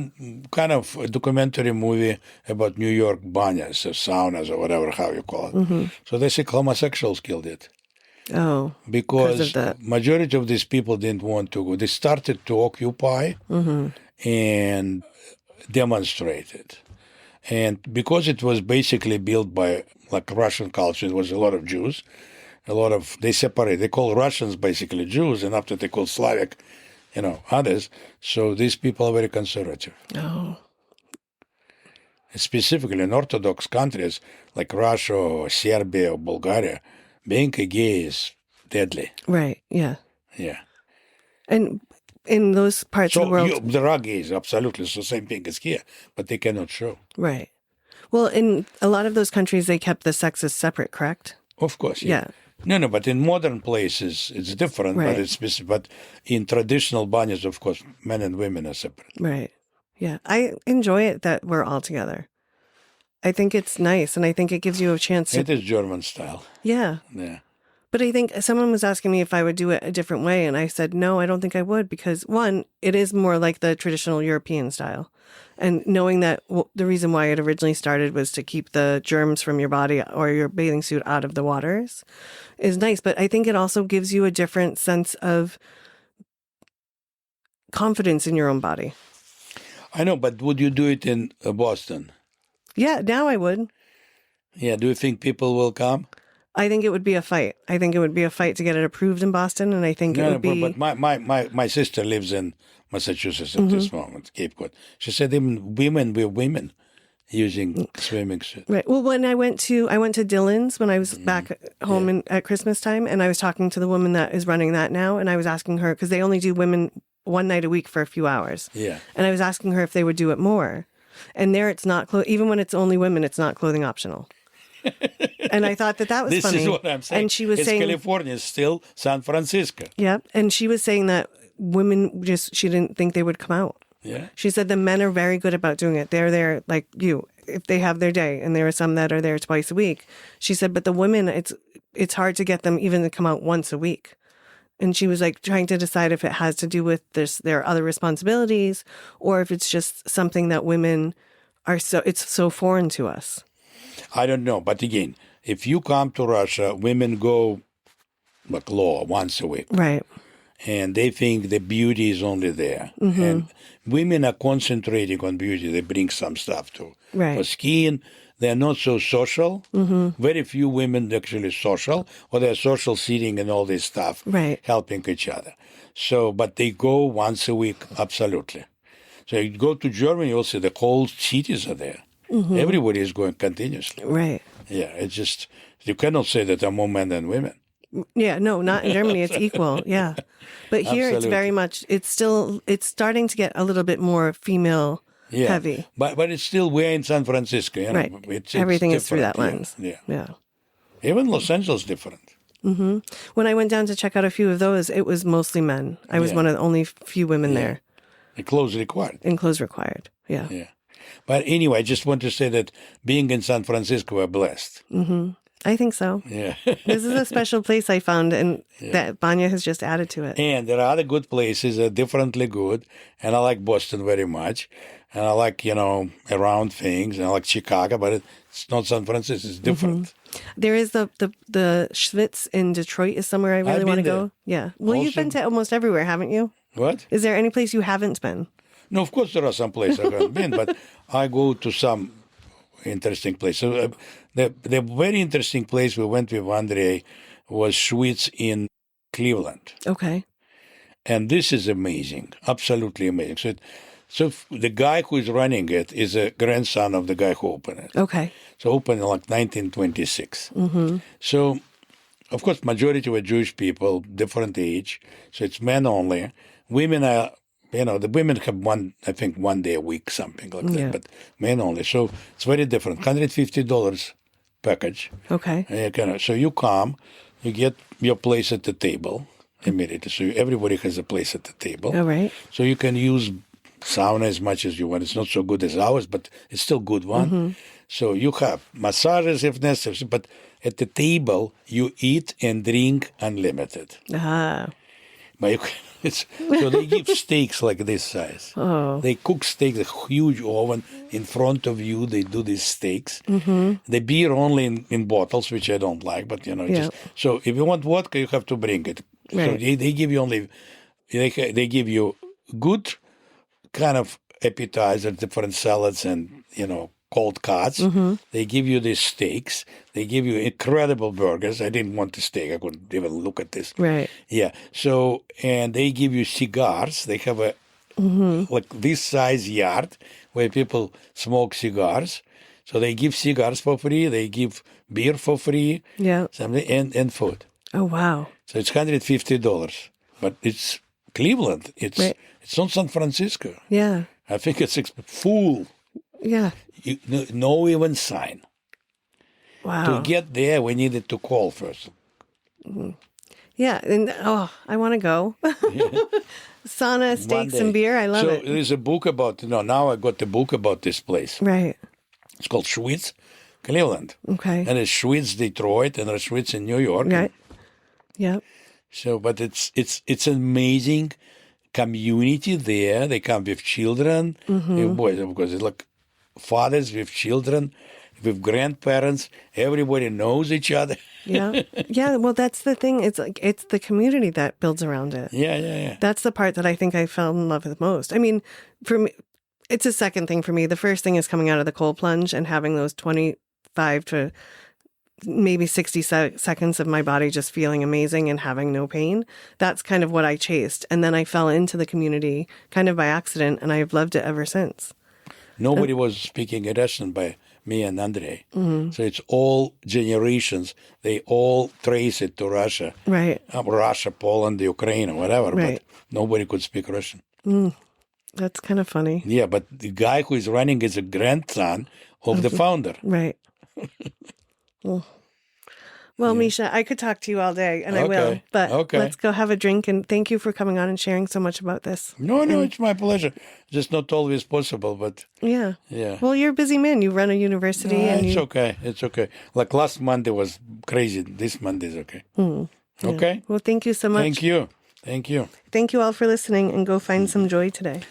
kind of a documentary movie about New York banyas or saunas or whatever, how you call it. Mm-hmm. So they say homosexuals killed it. Oh, Because of the majority of these people didn't want to go. They started to occupy and demonstrated. And because it was basically built by like Russian culture, it was a lot of Jews, they separate. They call Russians basically Jews, and after they call Slavic, others. So these people are very conservative. oh, Specifically in Orthodox countries like Russia or Serbia or Bulgaria, being a gay is deadly. right, yeah. Yeah. And in those parts of the So world, there are gays, absolutely. So same thing as here, but they cannot show. right. Well, in a lot of those countries, they kept the sexes separate, correct? Of course, Yeah. No, but in modern places it's different. Right. But it's specific. But in traditional banyas, of course, men and women are separate. Right. Yeah. I enjoy it that we're all together. I think it's nice, and I think it gives you a chance to. It is German style. Yeah. Yeah. But I think someone was asking me if I would do it a different way, and I said, no, I don't think I would, because one, it is more like the traditional European style. And knowing that the reason why it originally started was to keep the germs from your body or your bathing suit out of the waters is nice. But I think it also gives you a different sense of confidence in your own body. I know, but would you do it in Boston? Yeah, now I would. Yeah. Do you think people will come? I think it would be a fight. I think it would be a fight to get it approved in Boston, and I think it would be. But my sister lives in Massachusetts at this moment, Cape Cod. She said even women were women using swimming suits. Right. Well, when I went to Dillon's when I was back home at Christmas time, and I was talking to the woman that is running that now, and I was asking her because they only do women one night a week for a few hours. Yeah. And I was asking her if they would do it more, and there it's not even when it's only women, it's not clothing optional. And I thought that was This funny. is what I'm saying. And she was it's saying California is still San Francisco. Yeah, and she was saying that women she didn't think they would come out. Yeah. She said the men are very good about doing it. They're there like you, if they have their day, and there are some that are there twice a week. She said, but the women, it's hard to get them even to come out once a week. And she was like trying to decide if it has to do with their other responsibilities, or if it's just something that women it's so foreign to us. I don't know, but again, if you come to Russia, women go like law once a week. Right. And they think the beauty is only there. And women are concentrating on beauty. They bring some stuff too. Right. For skin, they're not so social. Very few women actually social, or they're social sitting and all this stuff, Right. helping each other. So, but they go once a week, absolutely. So you go to Germany, you'll see the whole cities are there. Everybody is going continuously. Right. Yeah, it's just, you cannot say that there are more men than women. Yeah, no, not in Germany. It's equal. Yeah. But here it's very much, it's starting to get a little bit more female heavy. But it's still, we're in San Francisco. Right. It's Everything is through that different, lens. Yeah. Even Los Angeles different. When I went down to check out a few of those, it was mostly men. I was one of the only few women there. The clothes required. And clothes required. Yeah. Yeah. But anyway, I just want to say that being in San Francisco, we're blessed. I think so. Yeah. This is a special place I found, and that Banya has just added to it. And there are other good places that are differently good. And I like Boston very much. And I like, around things. And I like Chicago, but it's not San Francisco. It's different. There is the Schwitz in Detroit is somewhere I really I've want to been go. Yeah. Well, you've Also- been to almost everywhere, haven't you? What? Is there any place you haven't been? No, of course there are some places I haven't been, but I go to some interesting places. So, the very interesting place we went with Andrei was Schwitz in Cleveland. Okay. And this is amazing, absolutely amazing. So the guy who is running it is a grandson of the guy who opened it. Okay. So opened in like 1926. So, of course, majority were Jewish people, different age. So it's men only. Women are, the women have one day a week, something like that, Yeah. but men only. So it's very different. $150 package. Okay. So you come, you get your place at the table immediately. So everybody has a place at the table. All right. So you can use sauna as much as you want. It's not so good as ours, but it's still good one. So you have massages if necessary, but at the table you eat and drink unlimited. Ah. But so they give steaks like this size. Oh. They cook steaks, a huge oven in front of you. They do these steaks. The beer only in bottles, which I don't like, but Yeah. so if you want vodka, you have to bring it. So Right. they give you only, they give you good kind of appetizers, different salads and, cold cuts. They give you these steaks. They give you incredible burgers. I didn't want the steak. I couldn't even look at this. Right. Yeah. So, and they give you cigars. They have a, like this size yard where people smoke cigars. So they give cigars for free. They give beer for free. Yeah. Something and food. Oh, wow. So it's $150, but it's Cleveland. Right. It's not San Francisco. Yeah. I think it's full. Yeah. No even sign. Wow. To get there, we needed to call first. Yeah. And I want to go. Sauna, steaks, and beer. I love it. So there's a book about, now I got the book about this place. Right. It's called Schwitz, Cleveland. Okay. And it's Schwitz, Detroit, and there's Schwitz in New York. Right. Yep. So, but it's an amazing community there. They come with children, with boys, because it's like fathers with children, with grandparents. Everybody knows each other. Yeah. Yeah. Well, that's the thing. It's like, it's the community that builds around it. Yeah. That's the part that I think I fell in love with most. I mean, for me, it's a second thing for me. The first thing is coming out of the cold plunge and having those 25 to maybe 60 seconds of my body just feeling amazing and having no pain. That's kind of what I chased. And then I fell into the community kind of by accident, and I've loved it ever since. Nobody was speaking Russian by me and Andrei. So it's all generations. They all trace it to Russia. Right. Russia, Poland, Ukraine, or whatever. Right. But nobody could speak Russian. That's kind of funny. Yeah, but the guy who is running is a grandson of the founder. Right. Well, Misha, I could talk to you all day, and I will. But let's go have a drink, and thank you for coming on and sharing so much about this. No, it's my pleasure. Just not always possible, but Yeah. yeah. Well, you're a busy man. You run a university, and It's okay. It's okay. Like last Monday was crazy. This Monday is okay. Okay? Well, thank you so much. Thank you. Thank you. Thank you all for listening, and go find some joy today.